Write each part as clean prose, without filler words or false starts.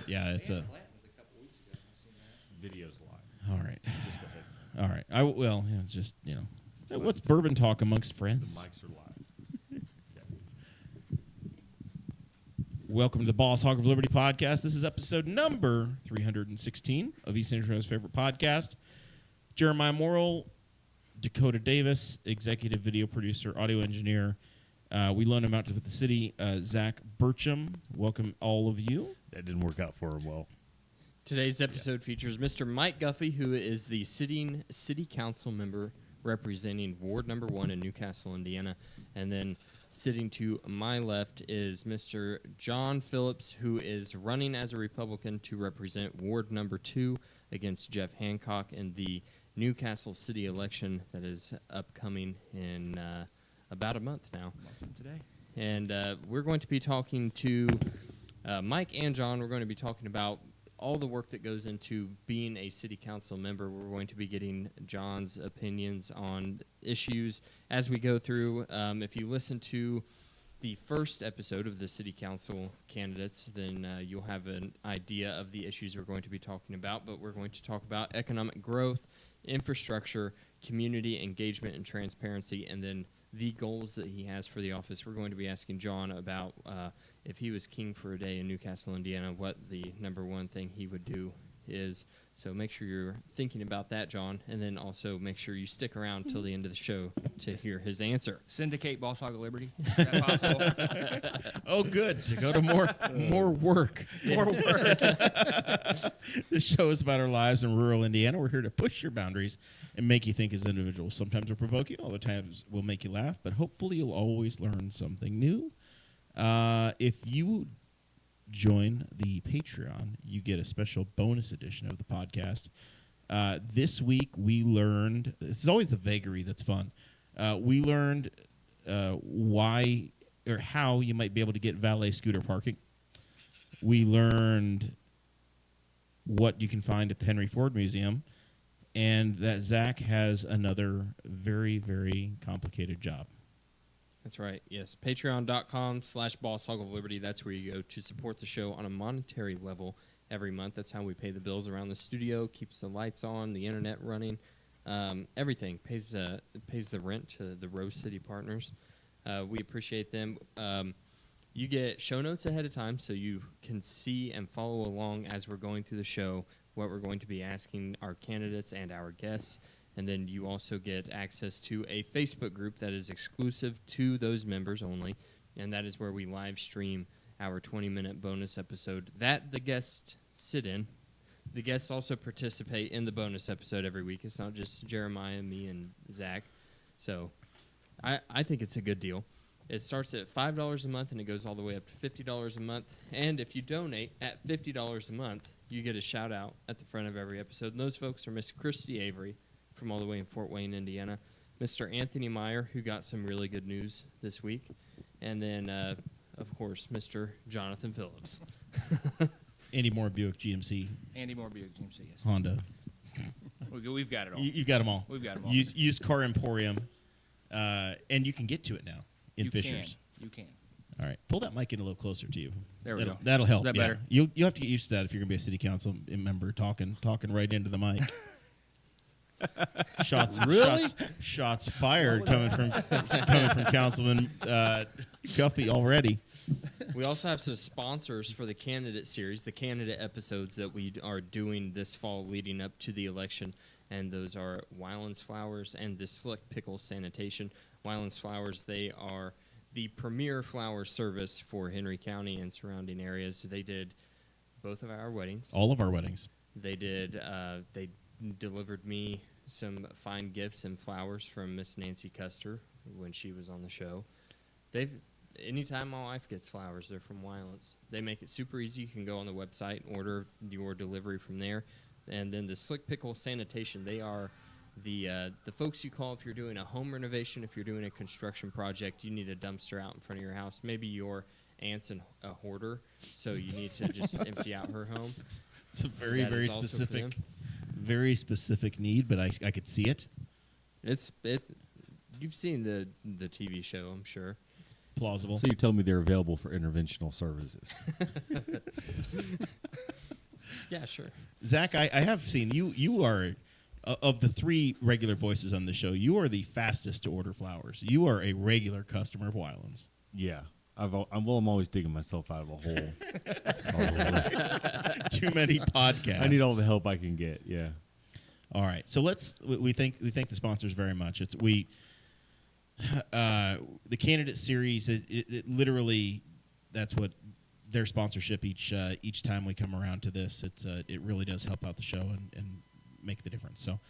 Yeah, it's a couple weeks ago. I seen that. Video's live. all right. Just a heads up. All right. It's just what's bourbon talk amongst The friends. mics are live. Welcome to the Boss Hog of Liberty podcast. This is episode number 316 of East Central's favorite podcast. Jeremiah Morrill, Dakota Davis, executive video producer, audio engineer. We loaned him out to the city. Zach Burcham, welcome all of you. That didn't work out for him well. Today's episode features Mr. Mike Guffey, who is the sitting city council member representing Ward Number 1 in Newcastle, Indiana. And then sitting to my left is Mr. John Phillips, who is running as a Republican to represent Ward Number 2 against Jeff Hancock in the Newcastle city election that is upcoming in about a month now. From today. And we're going to be talking to Mike and John. We're going to be talking about all the work that goes into being a city council member. We're going to be getting John's opinions on issues as we go through. If you listen to the first episode of the city council candidates, then you'll have an idea of the issues we're going to be talking about. But we're going to talk about economic growth, infrastructure, community engagement and transparency, and then the goals that he has for the office. We're going to be asking John about if he was king for a day in Newcastle, Indiana, what the number one thing he would do is. So make sure you're thinking about that, John, and then also make sure you stick around till the end of the show to hear his answer. Syndicate Boss Hog of Liberty. Is that possible? Oh, good. To go to more work. More work. This show is about our lives in rural Indiana. We're here to push your boundaries and make you think as individuals. Sometimes we'll provoke you, other times we'll make you laugh, but hopefully you'll always learn something new. If you join the Patreon, you get a special bonus edition of the podcast. This week we learned, it's always the vagary that's fun. We learned why or how you might be able to get valet scooter parking. We learned what you can find at the Henry Ford Museum, and that Zach has another very, very complicated job. That's right, yes. Patreon.com/BossHogOfLiberty. That's where you go to support the show on a monetary level every month. That's how we pay the bills around the studio, keeps the lights on, the internet running, everything. Pays the rent to the Rose City partners. We appreciate them. You get show notes ahead of time so you can see and follow along as we're going through the show what we're going to be asking our candidates and our guests. And then you also get access to a Facebook group that is exclusive to those members only, and that is where we live stream our 20-minute bonus episode that the guests sit in. The guests also participate in the bonus episode every week. It's not just Jeremiah, me, and Zach. So I think it's a good deal. It starts at $5 a month, and it goes all the way up to $50 a month. And if you donate at $50 a month, you get a shout-out at the front of every episode. And those folks are Miss Christy Avery from all the way in Fort Wayne, Indiana, Mr. Anthony Meyer, who got some really good news this week, and then, of course, Mr. Jonathan Phillips. Andy Moore Buick GMC. Andy Moore Buick GMC. Yes. Honda. We've got it all. You've got them all. We've got them all. Used Car Emporium, and you can get to it now in Fishers. You can. All right, pull that mic in a little closer to you. There we go. That'll help. Is that yeah. better? You'll have to get used to that if you're going to be a city council member talking right into the mic. Shots fired coming from Councilman Guffey already. We also have some sponsors for the candidate series, the candidate episodes that we are doing this fall leading up to the election, and those are Weiland's Flowers and the Slick Pickle Sanitation. Weiland's Flowers, they are the premier flower service for Henry County and surrounding areas. They did both of our weddings. All of our weddings. They did. They delivered me some fine gifts and flowers from Miss Nancy Custer when she was on the show. Anytime my wife gets flowers, they're from Weiland's. They make it super easy. You can go on the website and order your delivery from there. And then the Slick Pickle Sanitation, they are the folks you call if you're doing a home renovation, if you're doing a construction project, you need a dumpster out in front of your house. Maybe your aunt's a hoarder, so you need to just empty out her home. It's a very specific need, but I could see it. You've seen the TV show, I'm sure. plausible. So you told me they're available for interventional services. Yeah, sure. Zach, I have seen you. You are of the three regular voices on the show. You are the fastest to order flowers. You are a regular customer of Weiland's. Yeah. I'm always digging myself out of a hole. Too many podcasts. I need all the help I can get. Yeah. All right, so we thank the sponsors very much. The candidate series. It literally, that's what their sponsorship each time we come around to this. It really does help out the show and make the difference. So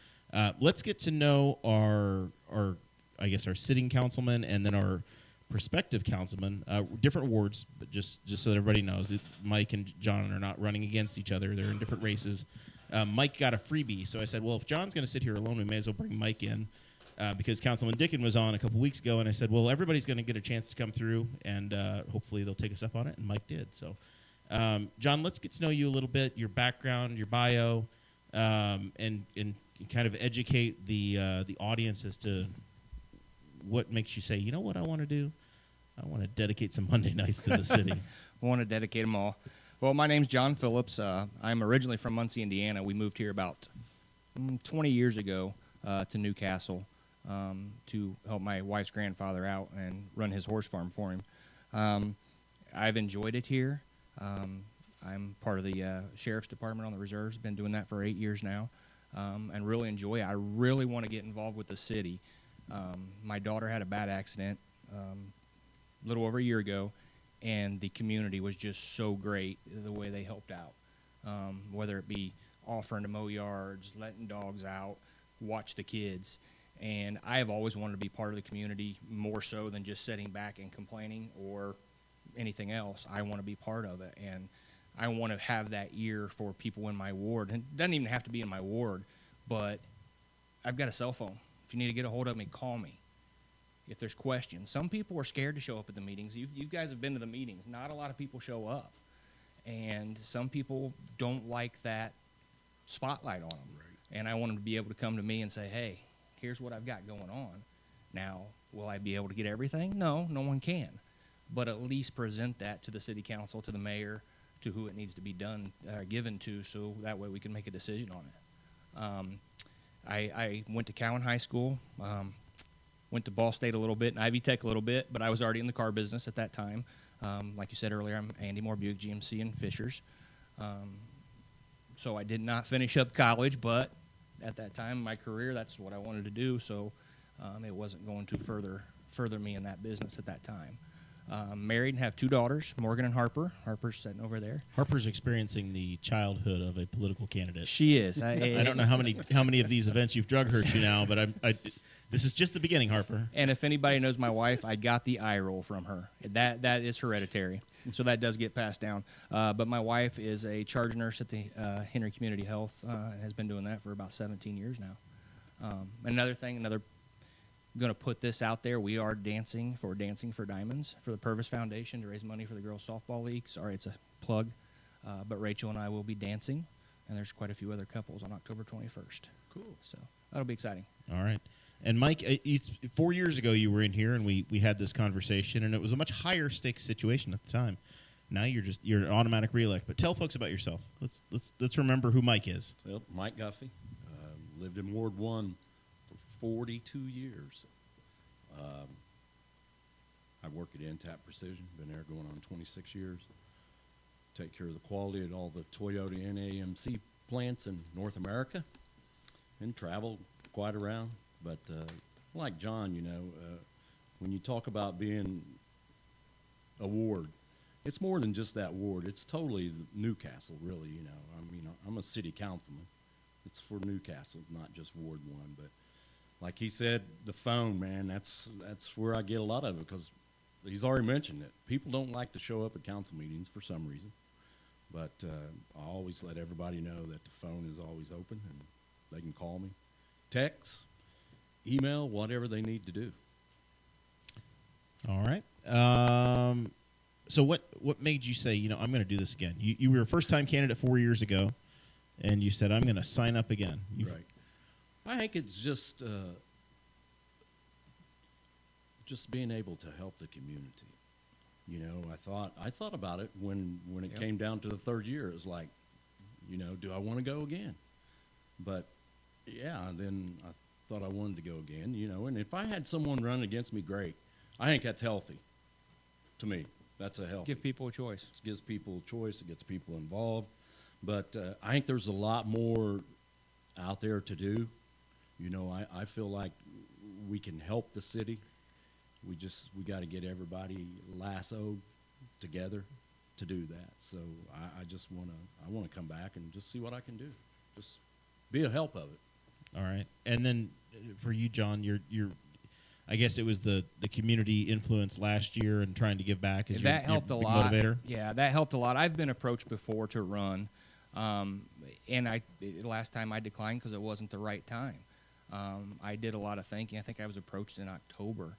let's get to know our sitting councilman and then our prospective councilman. Different wards, but just so that everybody knows, Mike and John are not running against each other. They're in different races. Mike got a freebie, so I said, well, if John's going to sit here alone, we may as well bring Mike in because Councilman Dickin was on a couple weeks ago, and I said, well, everybody's going to get a chance to come through, and hopefully they'll take us up on it, and Mike did. So, John, let's get to know you a little bit, your background, your bio, and kind of educate the audience as to what makes you say, you know what I want to do? I want to dedicate some Monday nights to the city. I want to dedicate them all. Well, my name's John Phillips. I'm originally from Muncie, Indiana. We moved here about 20 years ago to Newcastle to help my wife's grandfather out and run his horse farm for him. I've enjoyed it here. I'm part of the Sheriff's Department on the reserves. Been doing that for 8 years now and really enjoy it. I really want to get involved with the city. My daughter had a bad accident a little over a year ago, and the community was just so great the way they helped out, whether it be offering to mow yards, letting dogs out, watch the kids. And I have always wanted to be part of the community more so than just sitting back and complaining or anything else. I want to be part of it, and I want to have that ear for people in my ward. And it doesn't even have to be in my ward, but I've got a cell phone. If you need to get a hold of me, call me. If there's questions. Some people are scared to show up at the meetings. You guys have been to the meetings. Not a lot of people show up. And some people don't like that spotlight on them. Right. And I want them to be able to come to me and say, hey, here's what I've got going on. Now, will I be able to get everything? No, no one can. But at least present that to the city council, to the mayor, to who it needs to be done, given to, so that way we can make a decision on it. I went to Cowan High School, went to Ball State a little bit, and Ivy Tech a little bit, but I was already in the car business at that time. Like you said earlier, I'm Andy Moore Buick GMC in Fishers. So I did not finish up college, but at that time in my career, that's what I wanted to do, so it wasn't going to further me in that business at that time. Married and have 2 daughters, Morgan and Harper. Harper's sitting over there. Harper's experiencing the childhood of a political candidate. She is. I don't know how many of these events you've drug her to now, but this is just the beginning, Harper. And if anybody knows my wife, I got the eye roll from her. That is hereditary, so that does get passed down. But my wife is a charge nurse at the Henry Community Health and has been doing that for about 17 years now. I'm going to put this out there. We are Dancing for Diamonds for the Purvis Foundation to raise money for the Girls Softball League. Sorry, it's a plug. But Rachel and I will be dancing, and there's quite a few other couples on October 21st. Cool. So that'll be exciting. All right. And Mike, 4 years ago you were in here, and we had this conversation, and it was a much higher stakes situation at the time. Now you're an automatic reelect. But tell folks about yourself. Let's remember who Mike is. Well, Mike Guffey, lived in Ward 1 for 42 years. I work at Intapp Precision, been there going on 26 years. Take care of the quality at all the Toyota NAMC plants in North America and travel quite around. But like John, when you talk about being a ward, it's more than just that ward. It's totally Newcastle, really, I'm a city councilman. It's for Newcastle, not just Ward 1, but like he said, the phone, man, that's where I get a lot of it, because he's already mentioned it. People don't like to show up at council meetings for some reason, but I always let everybody know that the phone is always open and they can call me, text, email, whatever they need to do. All right. So what made you say, I'm going to do this again? You were a first-time candidate 4 years ago, and you said, I'm going to sign up again. Right. I think it's just being able to help the community. I thought about it when it Yep. came down to the third year. It was like, do I want to go again? But yeah, then I thought I wanted to go again, and if I had someone run against me, great. I think that's healthy. To me, that's a healthy. Give people a choice. It gives people a choice. It gets people involved. But I think there's a lot more out there to do. I feel like we can help the city. We got to get everybody lassoed together to do that. So I just want to come back and just see what I can do. Just be a help of it. All right. And then for you, John, you're I guess it was the community influence last year and trying to give back is That your helped a big lot. motivator. Yeah, that helped a lot. I've been approached before to run, and last time I declined because it wasn't the right time. I did a lot of thinking. I think I was approached in October,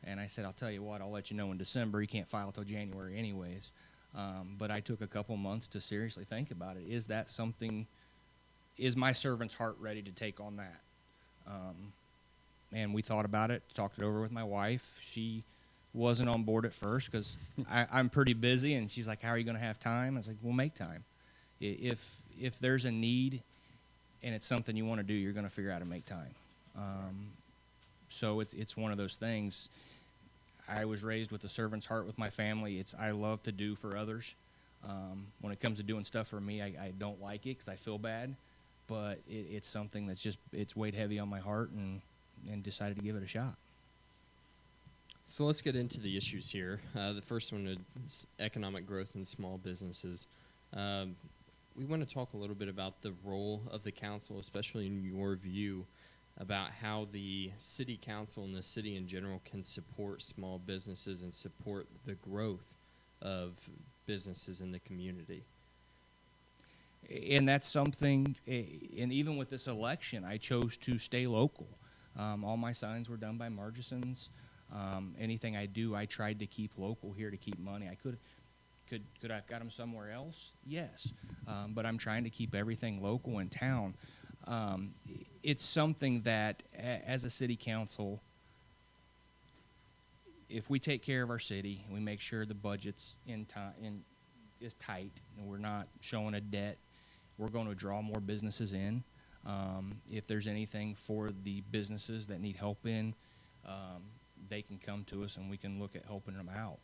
and I said, I'll tell you what, I'll let you know in December. You can't file till January anyways. But I took a couple months to seriously think about it. Is that something? Is my servant's heart ready to take on that? And we thought about it, talked it over with my wife. She wasn't on board at first because I'm pretty busy, and she's like, how are you going to have time? I was like, we'll make time. If there's a need and it's something you want to do, you're going to figure out how to make time. So it's one of those things. I was raised with a servant's heart with my family. I love to do for others. When it comes to doing stuff for me, I don't like it because I feel bad. But it's something that's it's weighed heavy on my heart, and decided to give it a shot. So let's get into the issues here. The first one is economic growth in small businesses. We want to talk a little bit about the role of the council, especially in your view, about how the city council and the city in general can support small businesses and support the growth of businesses in the community. And that's something, and even with this election, I chose to stay local. All my signs were done by Murchison's. Anything I do, I tried to keep local here to keep money. I could I have got them somewhere else? Yes. But I'm trying to keep everything local in town. It's something that, as a city council, if we take care of our city, we make sure the budget's is tight, and we're not showing a debt, we're going to draw more businesses in. If there's anything for the businesses that need help in, they can come to us and we can look at helping them out.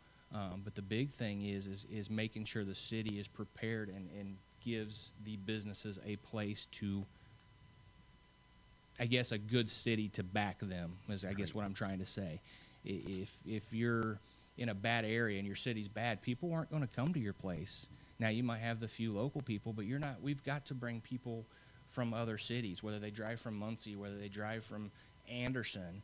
But the big thing is making sure the city is prepared and gives the businesses a place to, I guess, a good city to back them, is I guess what I'm trying to say. If you're in a bad area and your city's bad, people aren't going to come to your place. Now, you might have the few local people, but you're not. We've got to bring people from other cities, whether they drive from Muncie, whether they drive from Anderson,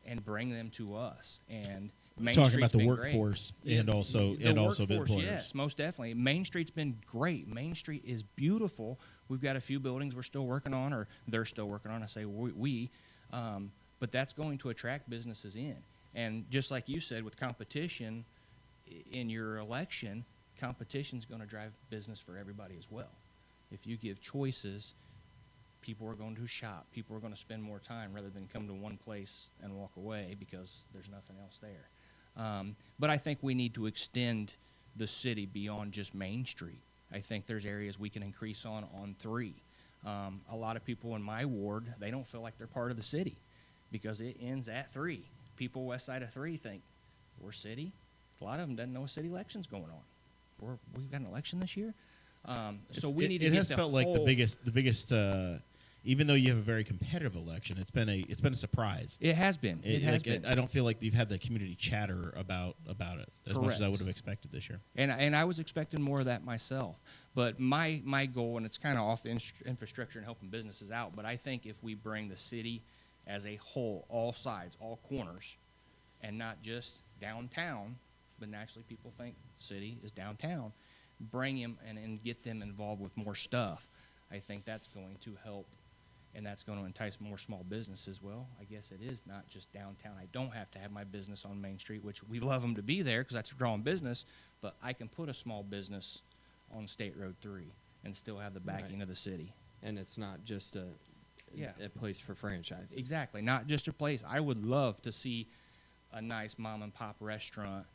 and bring them to us. And Main Talking Street's about the been workforce great. and also the workforce, employers. yes, most definitely. Main Street's been great. Main Street is beautiful. We've got a few buildings we're still working on, or they're still working on. I say but that's going to attract businesses in. And just like you said, with competition in your election, competition's going to drive business for everybody as well. If you give choices, people are going to shop. People are going to spend more time rather than come to one place and walk away because there's nothing else there. But I think we need to extend the city beyond just Main Street. I think there's areas we can increase on 3. A lot of people in my ward, they don't feel like they're part of the city because it ends at 3. People west side of 3 think, we're city? A lot of them doesn't know a city election's going on. We've got an election this year? So we need to It get has the felt like whole- the biggest. Even though you have a very competitive election, it's been a surprise. It has been. It has been. I don't feel like you've had the community chatter about it as much as I Correct. would have expected this year. And I was expecting more of that myself. But my goal, and it's kind of off the infrastructure and helping businesses out, but I think if we bring the city as a whole, all sides, all corners, and not just downtown, but naturally people think city is downtown, bring them and get them involved with more stuff. I think that's going to help, and that's going to entice more small businesses. Well, I guess it is not just downtown. I don't have to have my business on Main Street, which we love them to be there because that's drawing business, but I can put a small business on State Road 3 and still have the backing Right. of the city. And it's not just a place for franchises. Exactly, not just a place. I would love to see a nice mom and pop restaurant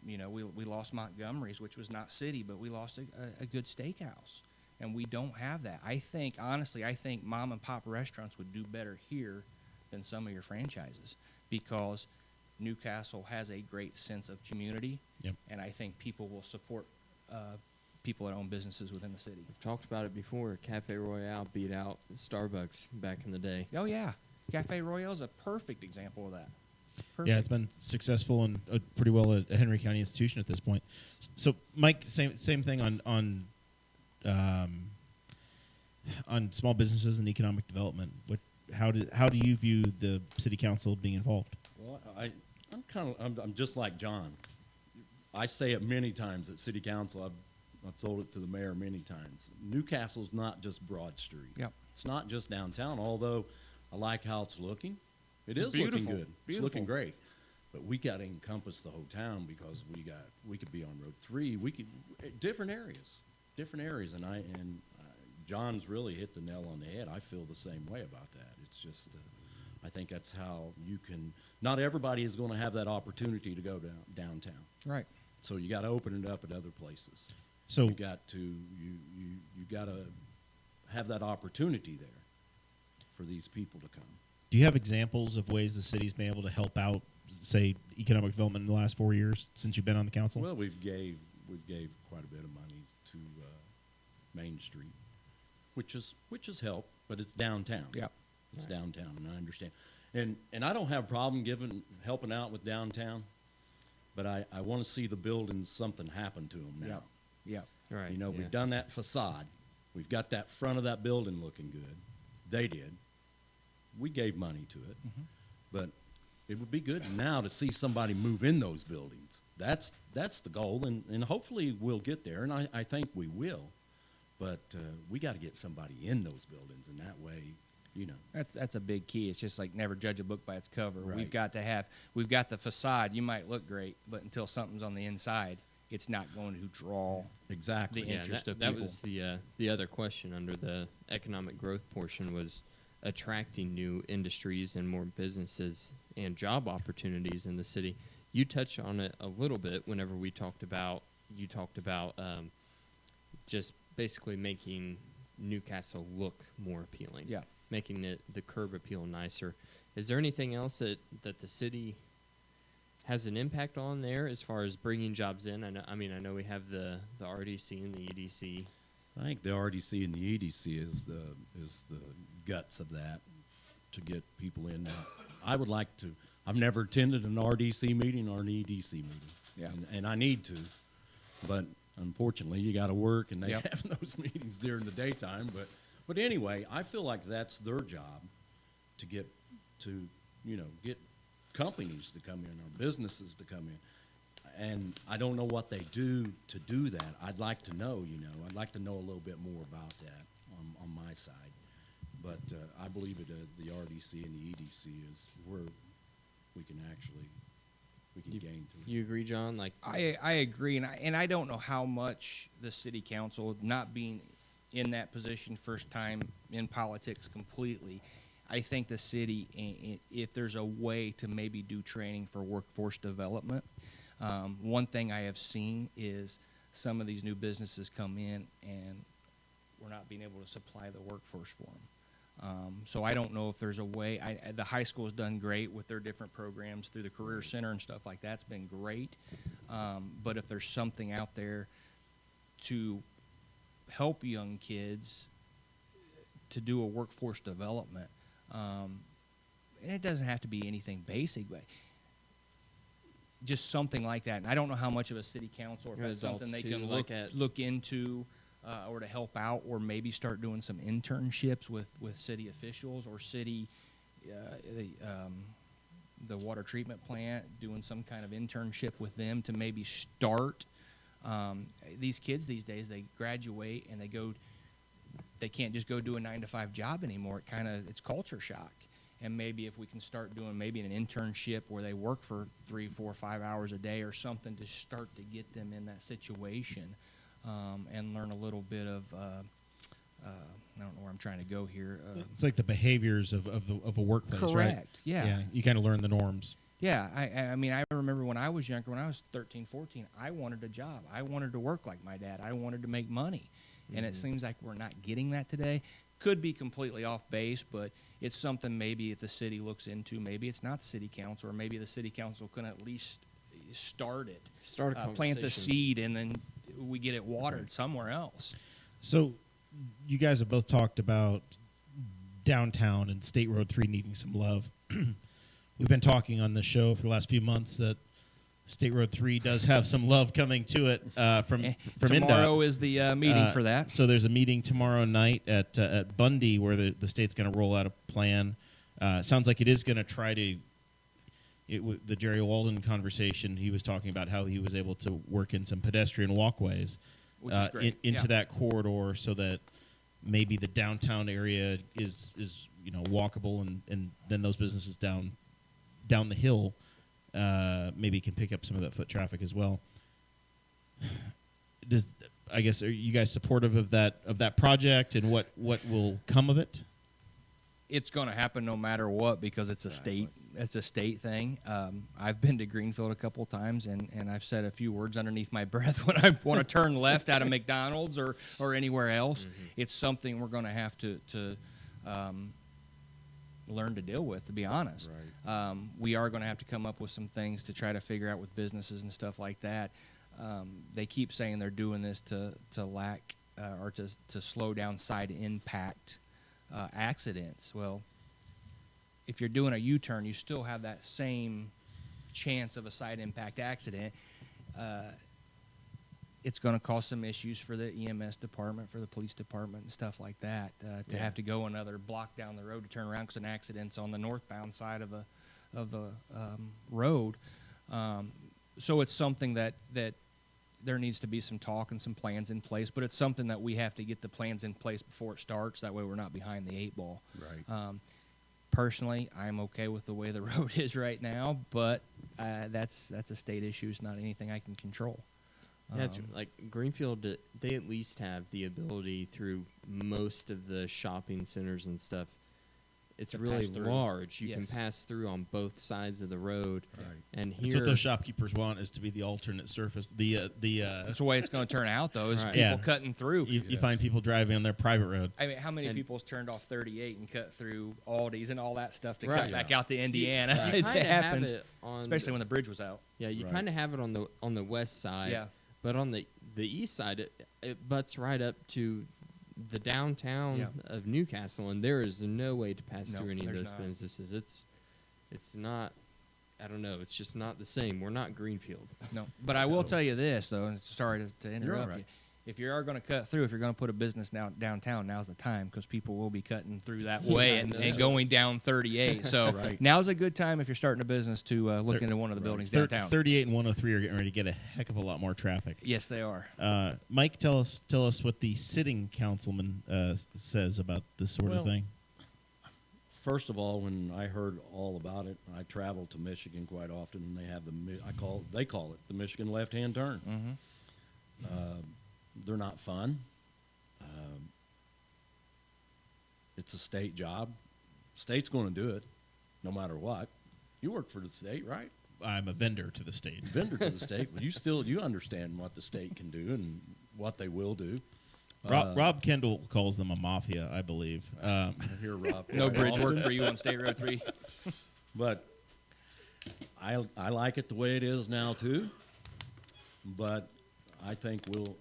We lost Montgomery's, which was not city, but we lost a good steakhouse. And we don't have that. Honestly, I think mom and pop restaurants would do better here than some of your franchises because Newcastle has a great sense of community. Yep. And I think people will support people that own businesses within the city. We've talked about it before. Cafe Royale beat out Starbucks back in the day. Oh, yeah. Cafe Royale is a perfect example of that. Perfect. Yeah, it's been successful and pretty well a Henry County institution at this point. So, Mike, same thing on small businesses and economic development. How do you view the city council being involved? Well, I'm just like John. I say it many times at city council. I've told it to the mayor many times. Newcastle's not just Broad Street. Yep. It's not just downtown, although I like how it's looking. It's Looking beautiful. good. It's Beautiful. looking great. But we got to encompass the whole town because we could be on Road 3. We could different areas, and John's really hit the nail on the head. I feel the same way about that. It's just I think that's how you can. Not everybody is going to have that opportunity to go downtown. Right. So you got to open it up at other places. So You got to have that opportunity there for these people to come. do you have examples of ways the city's been able to help out, say, economic development in the last 4 years since you've been on the council? Well, we've gave quite a bit of money to Main Street, which has helped, but it's downtown. Yep. It's downtown, and I understand. And I don't have a problem helping out with downtown, but I want to see the buildings, something happen to them now. Yep. Yep. Right. We've done that facade. We've got that front of that building looking good. They did. We gave money to it. Mm-hmm. But it would be good now to see somebody move in those buildings. That's the goal, and hopefully we'll get there, and I think we will. But we got to get somebody in those buildings, and that way, That's a big key. It's just like never judge a book by its cover. Right. We've got the facade. You might look great, but until something's on the inside, it's not going to draw exactly. the Yeah, interest of that people. was the other question under the economic growth portion was attracting new industries and more businesses and job opportunities in the city. You touched on it a little bit whenever you talked about just basically making Newcastle look more appealing. Yeah. Making the curb appeal nicer. Is there anything else that the city has an impact on there as far as bringing jobs in? I know we have the RDC and the EDC. I think the RDC and the EDC is the guts of that to get people in now. I would like to. I've never attended an RDC meeting or an EDC meeting. Yeah. And I need to, but unfortunately, you got to work, and they Yep. have those meetings during the daytime. But anyway, I feel like that's their job to get companies to come in or businesses to come in. And I don't know what they do to do that. I'd like to know, I'd like to know a little bit more about that on my side. But I believe the RDC and the EDC is where we can gain through. You agree, John? Like I agree, and I don't know how much the city council, not being in that position first time in politics completely, I think the city, if there's a way to maybe do training for workforce development, one thing I have seen is some of these new businesses come in and we're not being able to supply the workforce for them. So I don't know if there's a way. The high school has done great with their different programs through the Career Center and stuff like that. It's been great. But if there's something out there to help young kids to do a workforce development, and it doesn't have to be anything basic, but just something like that. And I don't know how much of a city council, or if Or that's adults something they too, can like look into. Or to help out, or maybe start doing some internships with city officials or city, the water treatment plant, doing some kind of internship with them to maybe start. These kids these days, they graduate and they can't just go do a 9-to-5 job anymore. It's culture shock. And maybe if we can start doing maybe an internship where they work for 3, 4, 5 hours a day or something to start to get them in that situation. And learn a little bit of, I don't know where I'm trying to go here. It's like the behaviors of a workplace, right? Correct. Yeah. You kind of learn the norms. Yeah, I mean, I remember when I was younger, when I was 13, 14, I wanted a job. I wanted to work like my dad. I wanted to make money. And it seems like we're not getting that today. Could be completely off base, but it's something maybe if the city looks into. Maybe it's not the city council, or maybe the city council can at least start it. Start a plant the conversation. seed, and then we get it watered somewhere else. So, you guys have both talked about downtown and State Road 3 needing some love. We've been talking on the show for the last few months that State Road 3 does have some love coming to it from Tomorrow INDOT. is the meeting for that. So there's a meeting tomorrow night at Bundy where the state's going to roll out a plan. Sounds like it is going to try to. The Jerry Walden conversation, he was talking about how he was able to work in some pedestrian walkways Which is great. into Yeah. that corridor, so that maybe the downtown area is walkable, and then those businesses down the hill maybe can pick up some of that foot traffic as well. Are you guys supportive of that project and what will come of it? It's going to happen no matter what because it's a state thing. I've been to Greenfield a couple times, and I've said a few words underneath my breath when I want to turn left out of McDonald's or anywhere else. Mm-hmm. It's something we're going to have to learn to deal with, to be honest. Right. We are going to have to come up with some things to try to figure out with businesses and stuff like that. They keep saying they're doing this to lack or to slow down side impact accidents. Well, if you're doing a U-turn, you still have that same chance of a side impact accident. It's going to cause some issues for the EMS department, for the police department, and stuff like that. To have to go another block down the road to turn around because an accident's on the northbound side of the road. So it's something that there needs to be some talk and some plans in place, but it's something that we have to get the plans in place before it starts. That way we're not behind the eight ball. Right. Personally, I'm okay with the way the road is right now, but that's a state issue. It's not anything I can control. Yeah, it's like Greenfield, they at least have the ability through most of the shopping centers and stuff. It's To really pass through. large. You can Yes. pass through on both sides of the road. Right. And That's here, what those shopkeepers want, is to be the alternate surface. That's the way it's going to turn out, though, is Right. people Yeah. cutting through. you find people driving on their private road. I mean, how many And- people's turned off 38 and cut through Aldi's and all that stuff to Right. cut back out to you Indiana? kinda It have happens, it on especially when the bridge was out. Yeah, you Right. kind of have it on the west side. Yeah. But on the east side, it butts right up to the downtown Yeah. of Newcastle, and there is no way to pass No, through any of there's those not. businesses. It's not. I don't know. It's just not the same. We're not Greenfield. No, but I will tell you this, though, and sorry to interrupt all right. you. If you are going to cut through, if you're going to put a business now downtown, now's the time because people will be cutting through that way Yeah, and that's- going down 38. So Right. now's a good time if you're starting a business to look into one of the buildings downtown. 38 and 103 are getting ready to get a heck of a lot more traffic. Yes, they are. Mike, tell us what the sitting councilman says about this sort of Well, thing. First of all, when I heard all about it, I travel to Michigan quite often, and they have they call it the Michigan left-hand turn. Mm-hmm. They're not fun. It's a state job. State's going to do it, no matter what. You work for the state, right? I'm a vendor to the state. Vendor to the state, but you understand what the state can do and what they will do. Rob Kendall calls them a mafia, I believe. I hear Rob. No quite bridge work often. for you on State Road 3. But I like it the way it is now too. But I think we'll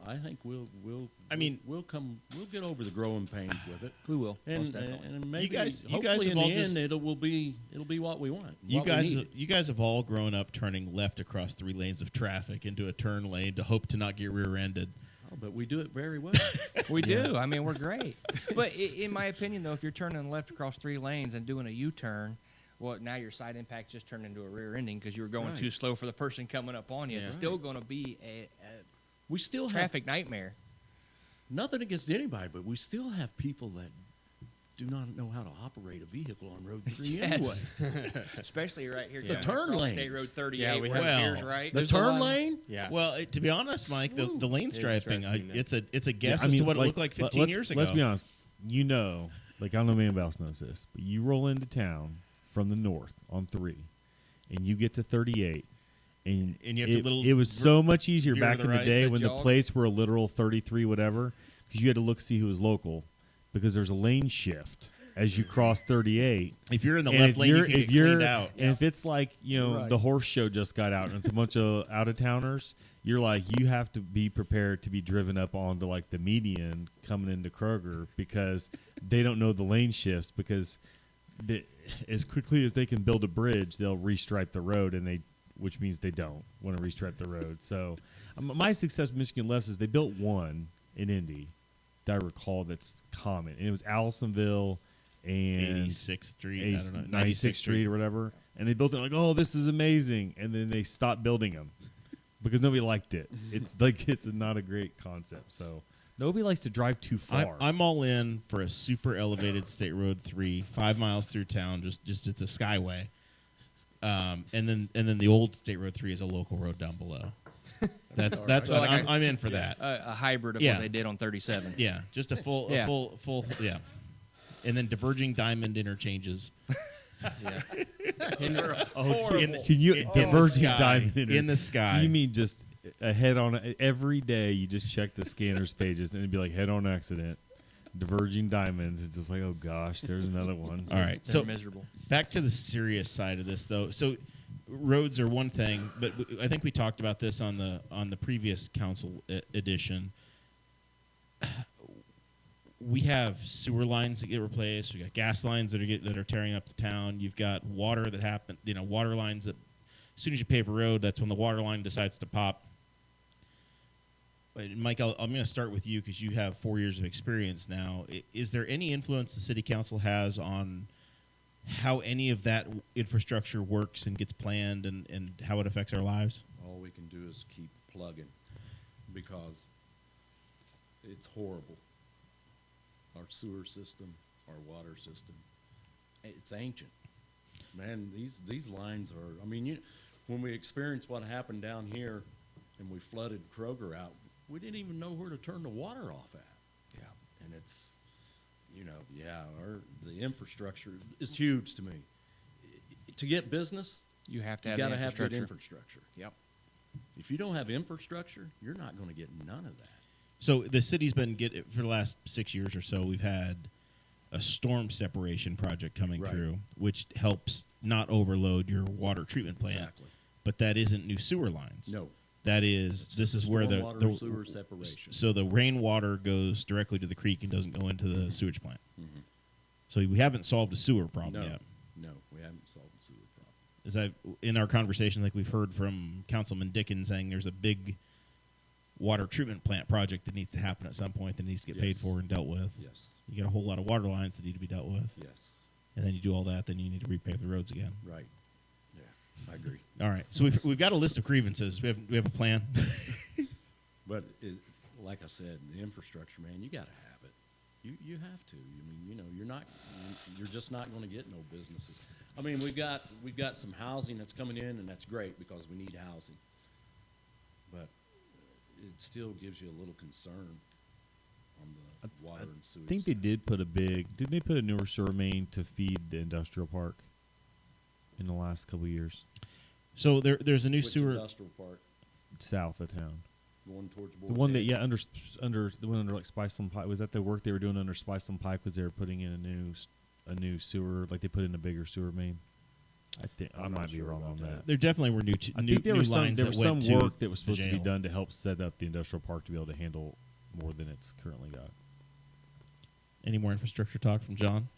get over the growing pains with it. We will. And, most definitely. and maybe you guys hopefully have in all the just- end it'll be what we want. You what we guys, need. you guys have all grown up turning left across 3 lanes of traffic into a turn lane to hope to not get rear-ended. Oh, but we do it very well. We do. I mean, we're great. But in my opinion, though, if you're turning left across 3 lanes and doing a U-turn, well, now your side impact just turned into a rear ending because you were going Right. too slow for the person coming up on you. It's Yeah. still going to be a We still have traffic nightmare. nothing against anybody, but we still have people that do not know how to operate a vehicle on Road 3 Yes. anyway. Especially right here. The coming turn across lanes. State Road 38. Yeah, we where have- the Well, piers right. The There's a turn lot- lane? Yeah. Well, to be honest, Mike, the lane Yeah, striping, drives me nuts. it's a guess as to what it looked like 15 years ago. Let's be honest. Like I don't know if anybody else knows this, but you roll into town from the north on 3, and you get to 38, and you have to it was so much easier veer to back the in the right, day the when the jog. plates were a literal 33 whatever, because you had to look see who was local, because there's a lane shift as you cross 38. If you're in the And left if lane, you you're- can if get you're- cleaned out. And if it's like, Right. the horse show just got out and it's a bunch of out of towners, you're like, you have to be prepared to be driven up onto like the median coming into Kroger, because they don't know the lane shifts, because as quickly as they can build a bridge, they'll restripe the road, which means they don't want to restripe the road. So my success with Michigan Lefts is they built one in Indy that I recall that's common, and it was Allisonville and 86th Street, I don't know, 96th Street or whatever, and they built it like, oh, this is amazing, and then they stopped building them because nobody liked it. It's like it's not a great concept, so nobody likes to drive too far. I'm all in for a super elevated State Road 3, 5 miles through town. Just it's a skyway, and then the old State Road 3 is a local road down below. That's So what like I'm in for that. A hybrid of Yeah. what they did on 37. Yeah, just a full, Yeah. yeah, and then diverging diamond interchanges. Can you in diverging the sky, diamond in the sky. So you mean just a head-on every day? You just check the scanners pages and it'd be like head-on accident, diverging diamonds. It's just like, oh gosh, there's another one. All right, They're so miserable. back to the serious side of this, though. So roads are one thing, but I think we talked about this on the previous council edition. We have sewer lines that get replaced. We got gas lines that are tearing up the town. You've got water that happen. Water lines that as soon as you pave a road, that's when the water line decides to pop. But Mike, I'm going to start with you because you have 4 years of experience now. Is there any influence the city council has on how any of that infrastructure works and gets planned and how it affects our lives? All we can do is keep plugging because it's horrible. Our sewer system, our water system, it's ancient. Man, these lines are, I mean, when we experienced what happened down here and we flooded Kroger out, we didn't even know where to turn the water off at. Yeah. And it's, the infrastructure is huge to me. To get business, You have to you have got the to have good infrastructure. infrastructure. Yep. If you don't have infrastructure, you're not going to get none of that. So the city's been for the last 6 years or so, we've had a storm separation project coming Right. through, which helps not overload your water treatment plant. Exactly. But that isn't new sewer lines. No. That is, this is where the stormwater sewer separation. So the rainwater goes directly to the creek and doesn't go into the sewage plant. So we haven't solved a sewer problem No, yet. no, we haven't solved the sewer problem. As in our conversation, like we've heard from Councilman Dickens saying there's a big water treatment plant project that needs to happen at some point that needs to get paid Yes. for and dealt with. Yes, You got a whole lot of water lines that need to be dealt with. yes, And then you do all that, then you need to repave the roads again. right. Yeah, I agree. All right. So we've got a list of grievances. We have a plan. But like I said, the infrastructure, man, you got to have it. You have to. I mean, you're just not going to get no businesses. I mean, we've got some housing that's coming in, and that's great because we need housing. But it still gives you a little concern on the water and sewage. I think they did put didn't they put a newer sewer main to feed the industrial park in the last couple of years So there's a new Which sewer. industrial park south of town? going towards The one that, Boar's Head? under the one under like Spiceland Pike, was that the work they were doing under Spiceland Pike? Was they were putting in a new sewer, like they put in a bigger sewer main? I think I I'm not might be sure wrong about on that. that. There definitely were new I new, think there new was lines there that was some went to work that was the supposed to be jail. done to help set up the industrial park to be able to handle more than it's currently got. Any more infrastructure talk from John?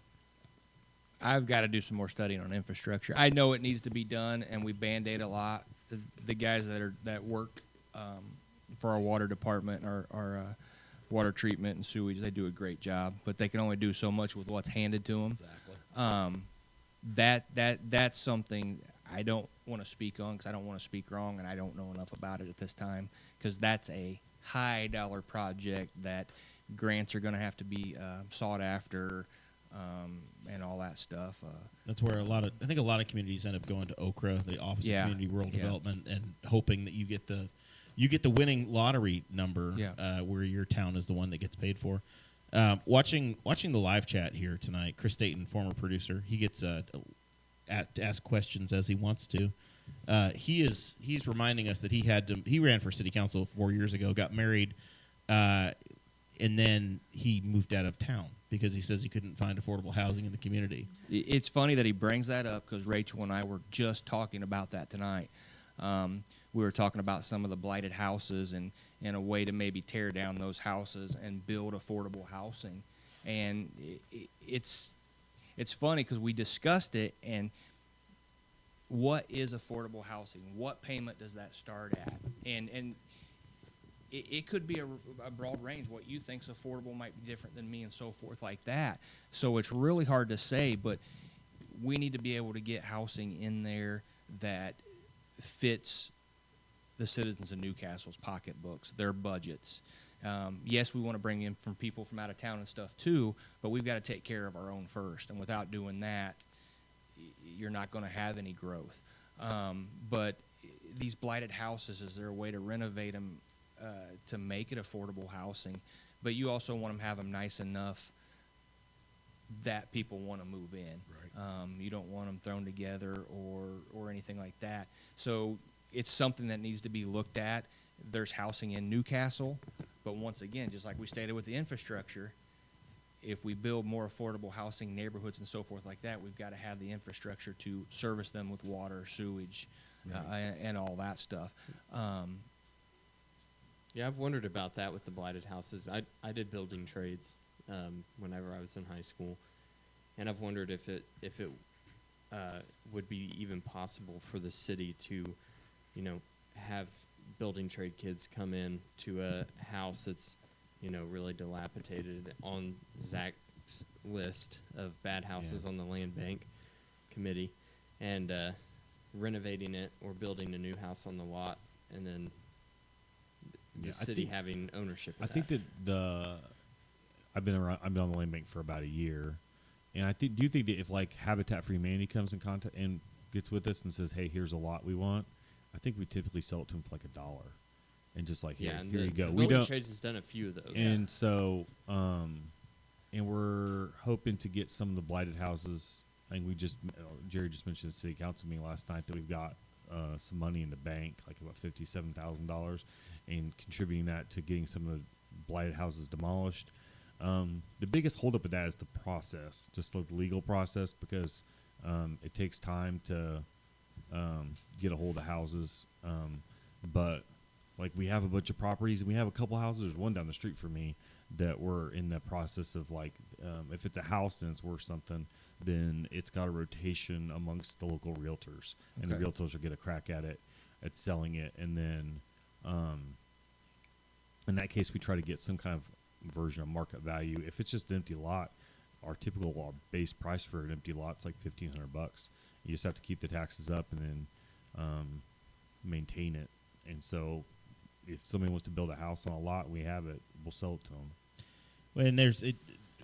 I've got to do some more studying on infrastructure. I know it needs to be done, and we band-aid a lot. The guys that work for our water department, our water treatment and sewage, they do a great job, but they can only do so much with what's handed to them. Exactly. That's something I don't want to speak on because I don't want to speak wrong, and I don't know enough about it at this time because that's a high-dollar project that grants are going to have to be sought after. And all that stuff. That's where I think a lot of communities end up going to OKRA, the Office Yeah, of Community Rural yeah. Development, and hoping that you get the winning lottery number, Yeah. where your town is the one that gets paid for. Watching the live chat here tonight, Chris Staten, former producer, he gets to ask questions as he wants to. He's reminding us that he ran for city council 4 years ago, got married, and then he moved out of town because he says he couldn't find affordable housing in the community. It's funny that he brings that up because Rachel and I were just talking about that tonight. We were talking about some of the blighted houses and a way to maybe tear down those houses and build affordable housing. And it's funny because we discussed it, and what is affordable housing? What payment does that start at? And it could be a broad range. What you think's affordable might be different than me, and so forth like that. So it's really hard to say, but we need to be able to get housing in there that fits the citizens of Newcastle's pocketbooks, their budgets. Yes, we want to bring in from people from out of town and stuff too, but we've got to take care of our own first. And without doing that, you're not going to have any growth. But these blighted houses, is there a way to renovate them to make it affordable housing? But you also want to have them nice enough that people want to move in. Right. You don't want them thrown together or anything like that. So it's something that needs to be looked at. There's housing in Newcastle, but once again, just like we stated with the infrastructure, if we build more affordable housing neighborhoods and so forth like that, we've got to have the infrastructure to service them with water, sewage, and all that stuff. Yeah, I've wondered about that with the blighted houses. I did building trades whenever I was in high school, and I've wondered if it would be even possible for the city to, have building trade kids come in to a house that's, really dilapidated on Zach's list of bad houses on the land bank committee, and renovating it or building a new house on the lot, and then the city having ownership of I think that I've been on the land bank for about a year, and do you think that if like Habitat for Humanity comes in contact and gets with us and says, "Hey, here's a lot we want," I think we typically sell it to them for like $1, and just like here you go. We don't. Trades has done a few of those, and so and we're hoping to get some of the blighted houses. I think Jerry just mentioned the city council meeting last night that we've got some money in the bank, like about $57,000, and contributing that to getting some of the blighted houses demolished. The biggest holdup of that is the process, just the legal process, because it takes time to get a hold of houses. But like we have a bunch of properties, and we have a couple houses. There's one down the street from me that we're in the process of like, if it's a house and it's worth something, then it's got a rotation amongst the local realtors, and the realtors will get a crack at it, at selling it, and then in that case, we try to get some kind of version of market value. If it's just an empty lot, our typical base price for an empty lot is like $1,500. You just have to keep the taxes up and then maintain it. And so, if somebody wants to build a house on a lot, we have it. We'll sell it to them. Well, and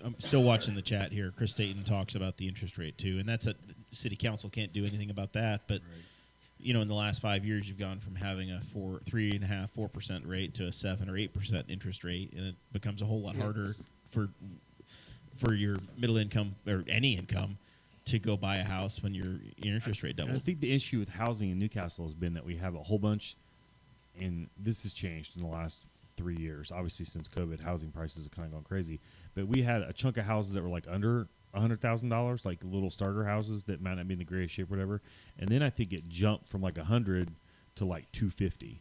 I'm still watching the chat here. Chris Staten talks about the interest rate too, and that's city council can't do anything about that. But in the last 5 years, you've gone from having a 3.5%, 4% rate to a 7 or 8% interest rate, and it becomes a whole lot harder for your middle income or any income to go buy a house when your interest rate doubled. I think the issue with housing in Newcastle has been that we have a whole bunch, and this has changed in the last 3 years. Obviously, since COVID, housing prices have kind of gone crazy. But we had a chunk of houses that were like under $100,000, like little starter houses that might not be in the greatest shape, or whatever. And then I think it jumped from like 100 to like 250,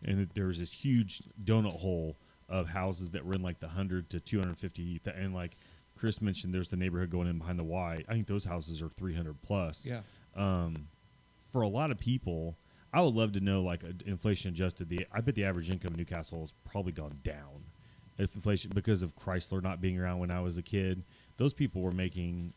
and there was this huge donut hole of houses that were in like the 100 to 250, and like Chris mentioned, there's the neighborhood going in behind the Y. I think those houses are 300 plus. Yeah. For a lot of people, I would love to know, like, inflation adjusted. I bet the average income in Newcastle has probably gone down. If inflation, because of Chrysler not being around when I was a kid, those people were making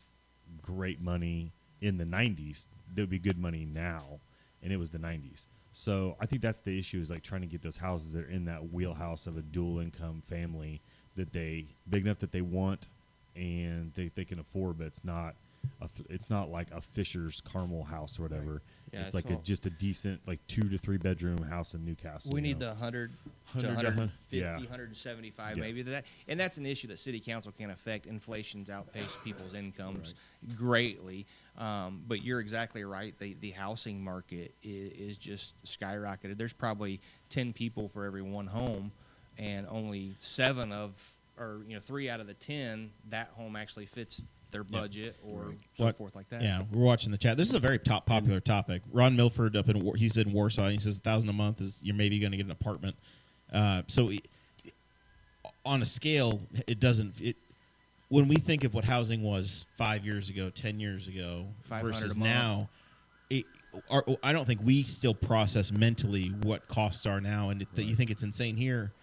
great money in the 90s. There would be good money now, and it was the 90s. So I think that's the issue, is like trying to get those houses that are in that wheelhouse of a dual income family, that they big enough that they want and they can afford, but it's not it's not like a Fisher's Carmel house or whatever. Yeah, it's I like saw- just a decent like 2 to 3 bedroom house in Newcastle. We you need know. the 100 to 100 to 150, yeah. 175 Yeah. maybe. And that's an issue that city council can't affect. Inflation's outpaced people's incomes greatly. But you're exactly right. The housing market is just skyrocketed. There's probably 10 people for every one home, and only 3 out of the 10, that home actually fits their budget or so What- forth like that. Yeah, we're watching the chat. This is a very popular topic. Ron Milford he's in Warsaw. And he says $1,000 a month is you're maybe going to get an apartment. On a scale, it doesn't. When we think of what housing was 5 years ago, 10 years ago 500 versus a month. now, I don't think we still process mentally what costs are now, and that you think it's insane here,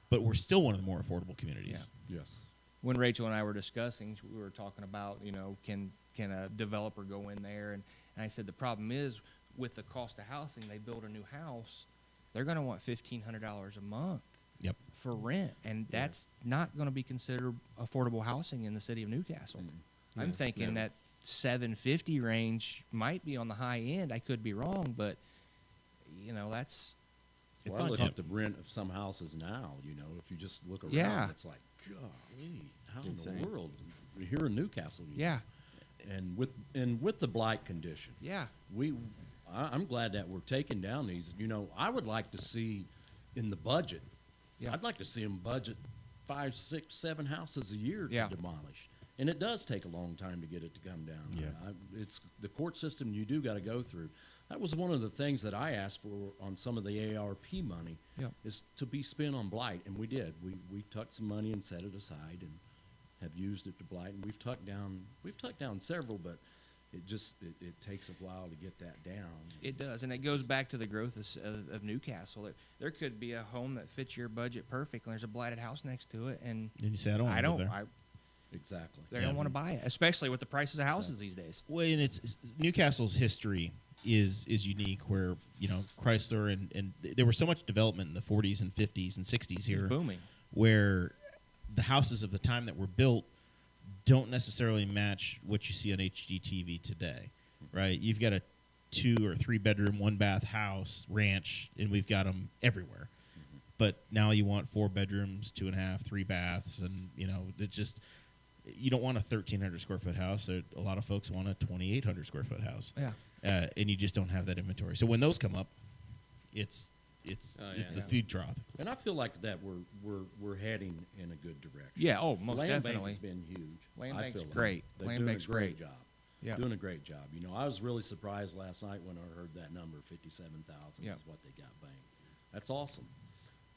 but we're still one of the more affordable communities. Yes. When Rachel and I were discussing, we were talking about, can a developer go in there? And I said the problem is with the cost of housing, they build a new house, they're going to want $1,500 a month Yep. for rent, and that's not going to be considered affordable housing in the city of Newcastle. I'm thinking that $750 range might be on the high end. I could be wrong, but that's It's Well, I not look at the rent of some houses now, if you just look around, Yeah. it's like, golly, how It's in insane. the world? Here in Newcastle. yeah, And with the blight condition, yeah. I'm glad that we're taking down these. I would like to see in the budget, Yeah. I'd like to see them budget 5, 6, 7 houses a year to Yeah. demolish. And it does take a long time to get it to come down. Yeah. It's the court system you do got to go through. That was one of the things that I asked for on some of the ARP money, Yep. is to be spent on blight, and we did. We tucked some money and set it aside, and have used it to blight, and we've tucked down several, but it takes a while to get that down. It does, and it goes back to the growth of Newcastle. There could be a home that fits your budget perfectly, and there's a blighted house next to it, and And you say, I don't want to live there. Exactly. They don't want to buy it, especially with the prices of houses these days. Well, and it's Newcastle's history is unique, where Chrysler and there was so much development in the 40s and 50s and 60s It's here, booming. where the houses of the time that were built don't necessarily match what you see on HGTV today, right? You've got a 2 or 3 bedroom, 1 bath house ranch, and we've got them everywhere. But now you want 4 bedrooms, 2.5, 3 baths, and it's just. You don't want a 1,300 square foot house. A lot of folks want a 2,800 square foot house. Yeah. And you just don't have that inventory. So when those come up, it's the food trough. And I feel like that we're heading in a good direction. Yeah. Oh, most Land definitely. Bank has been huge. Land I Bank's feel like. great. They're Land doing Bank's a great great. job. Yeah. Doing a great job. I was really surprised last night when I heard that number, 57,000 Yeah. is what they got banked. That's awesome.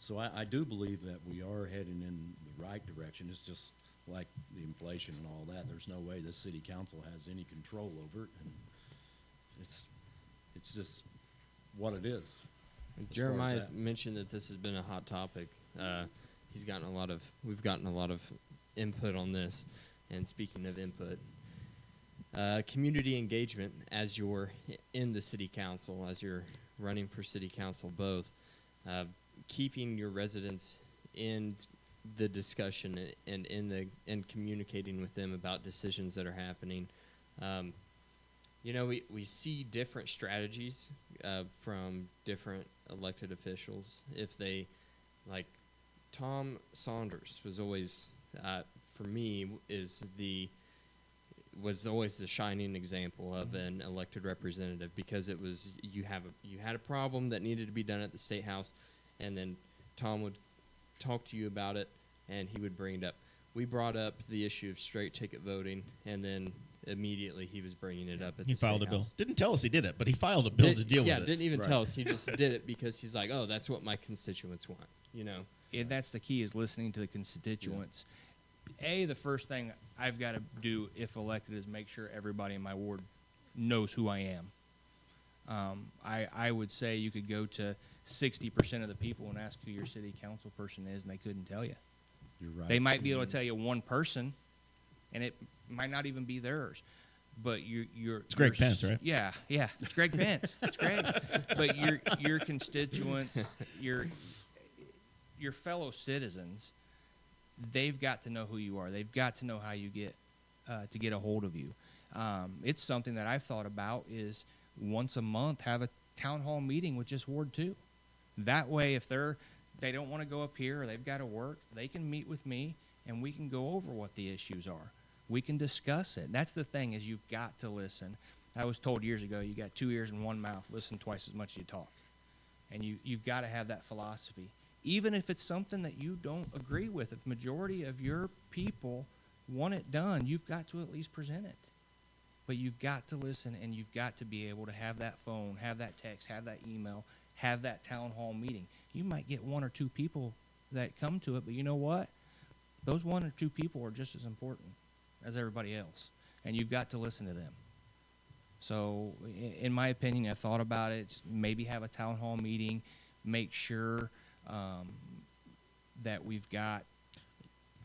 So I do believe that we are heading in the right direction. It's just like the inflation and all that. There's no way the city council has any control over it, and it's just what it is. as far as Jeremiah's that. mentioned that this has been a hot topic. We've gotten a lot of input on this. And speaking of input, community engagement as you're in the city council, as you're running for city council, both keeping your residents in the discussion and communicating with them about decisions that are happening. We see different strategies from different elected officials. If they, like Tom Saunders was always, for me, was always the shining example of an elected representative, because it was you had a problem that needed to be done at the State House, and then Tom would talk to you about it, and he would bring it up. We brought up the issue of straight ticket voting, and then immediately he was bringing it up at He the State filed a bill. House. Didn't tell us he did it, but he filed a bill to deal Yeah, with it. didn't even Right. tell us. He just did it because he's like, oh, that's what my constituents want. And that's the key, is listening to the constituents. The first thing I've got to do if elected is make sure everybody in my ward knows who I am. I would say you could go to 60% of the people and ask who your city council person is, and they couldn't tell you. You're right. They might be able to tell you one person, and it might not even be theirs. But it's Greg Pence, right? Yeah, it's Greg Pence. It's Greg. But your constituents, your fellow citizens, they've got to know who you are. They've got to know how you get to get a hold of you. It's something that I've thought about is once a month have a town hall meeting with just Ward 2. That way, if they don't want to go up here or they've got to work, they can meet with me and we can go over what the issues are. We can discuss it. That's the thing, is you've got to listen. I was told years ago, you got 2 ears and 1 mouth. Listen twice as much as you talk. And you've got to have that philosophy. Even if it's something that you don't agree with, if majority of your people want it done, you've got to at least present it. But you've got to listen, and you've got to be able to have that phone, have that text, have that email, have that town hall meeting. You might get 1 or 2 people that come to it, but you know what? Those 1 or 2 people are just as important as everybody else, and you've got to listen to them. So, in my opinion, I thought about it. Maybe have a town hall meeting, make sure that we've got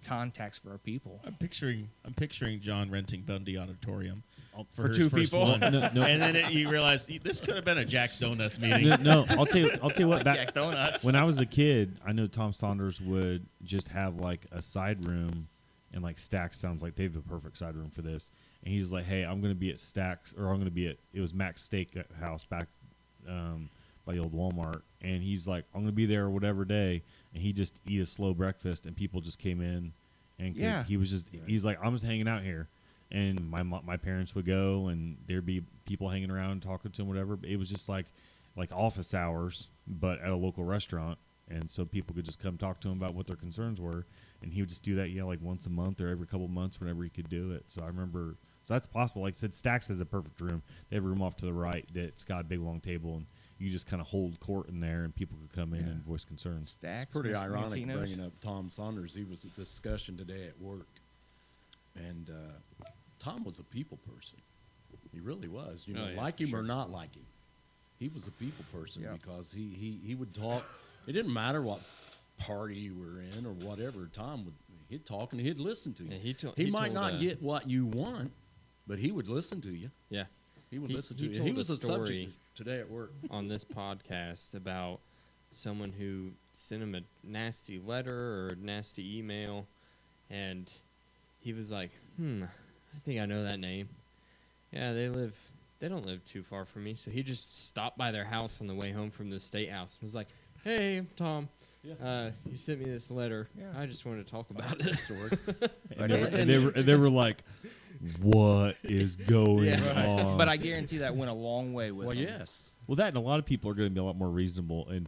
contacts for our people. I'm picturing John renting Bundy Auditorium For his 2 first people? one. No. And then you realize this could have been a Jack's Donuts meeting. No, I'll tell you what. Jack's Donuts. When I was a kid, I know Tom Saunders would just have like a side room, and like Stacks sounds like they have the perfect side room for this. And he's like, "Hey, I'm going to be at Stacks, or I'm going to be at it was Mac's Steak House back by the old Walmart." And he's like, "I'm going to be there whatever day," and he just eat a slow breakfast, and people just came in, and Yeah. he's like, "I'm just hanging out here." And my parents would go, and there'd be people hanging around talking to him, whatever. It was just like office hours, but at a local restaurant, and so people could just come talk to him about what their concerns were. And he would just do that, like once a month or every couple of months, whenever he could do it. So I remember, so that's possible. Like I said, Stacks has a perfect room. They have a room off to the right that's got a big long table, and you just kind of hold court in there, and people could come in and voice concerns. Stacks, It's pretty Miss ironic Mancino's. bringing up Tom Saunders. He was at discussion today at work, and Tom was a people person. He really was. You know, Oh, yeah, like him sure. or not like him, he was a people person Yeah. because he would talk. It didn't matter what party you were in or whatever. He'd talk and he'd listen to you. Yeah, he he might told, not get what you want, but he would listen to you. Yeah. He would listen to he you. told He was a a subject story today at work. on this podcast about someone who sent him a nasty letter or a nasty email, and he was like, I think I know that name. Yeah, they don't live too far from me. So he just stopped by their house on the way home from the state house and was like, "Hey, I'm Tom. You sent me this letter. Yeah. I just wanted to talk about it." And they were like, "What is going on?" But I guarantee that went a long way with Well, them. yes. Well, that and a lot of people are going to be a lot more reasonable and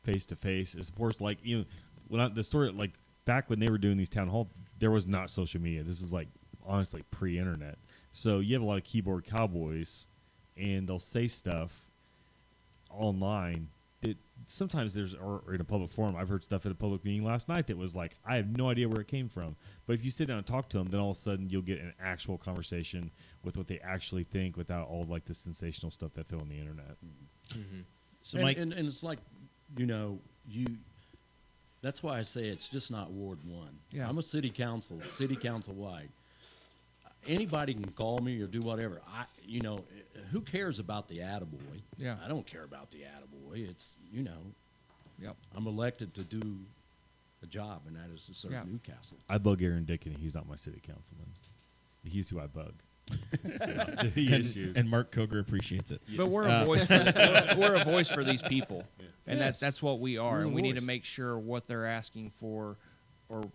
face to face. As opposed to like the story like back when they were doing these town hall, there was not social media. This is like honestly pre-internet. So you have a lot of keyboard cowboys, and they'll say stuff online. Sometimes or in a public forum. I've heard stuff at a public meeting last night that was like, I have no idea where it came from. But if you sit down and talk to them, then all of a sudden you'll get an actual conversation with what they actually think without all like the sensational stuff they throw on the internet. So and, Mike, and it's like, that's why I say it's just not Ward 1. Yeah. I'm a city council wide. Anybody can call me or do whatever. Who cares about the attaboy? Yeah. I don't care about the attaboy. It's, Yep. I'm elected to do a job, and that is to serve Yeah. Newcastle. I bug Aaron Dickey. He's not my city councilman. He's who I bug. City issues. and Mark Koger appreciates it. But we're a voice. We're a voice for these people, and Yes. that's what we are. We're a And we need to voice. make sure what they're asking for, or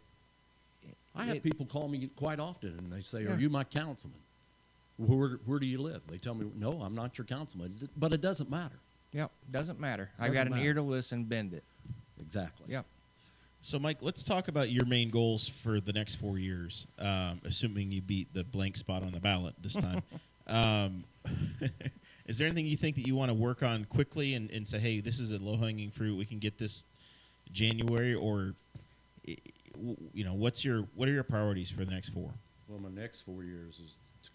I have people call me quite often, and they say, Yeah. "Are you my councilman? Where do you live?" They tell me, "No, I'm not your councilman," but it doesn't matter. yep, doesn't matter. I Doesn't got an matter. ear to listen. Bend it. Exactly. Yep. So, Mike, let's talk about your main goals for the next 4 years, assuming you beat the blank spot on the ballot this time. Is there anything you think that you want to work on quickly and say, hey, this is a low-hanging fruit, we can get this January, or, what are your priorities for the next 4? Well, my next 4 years is to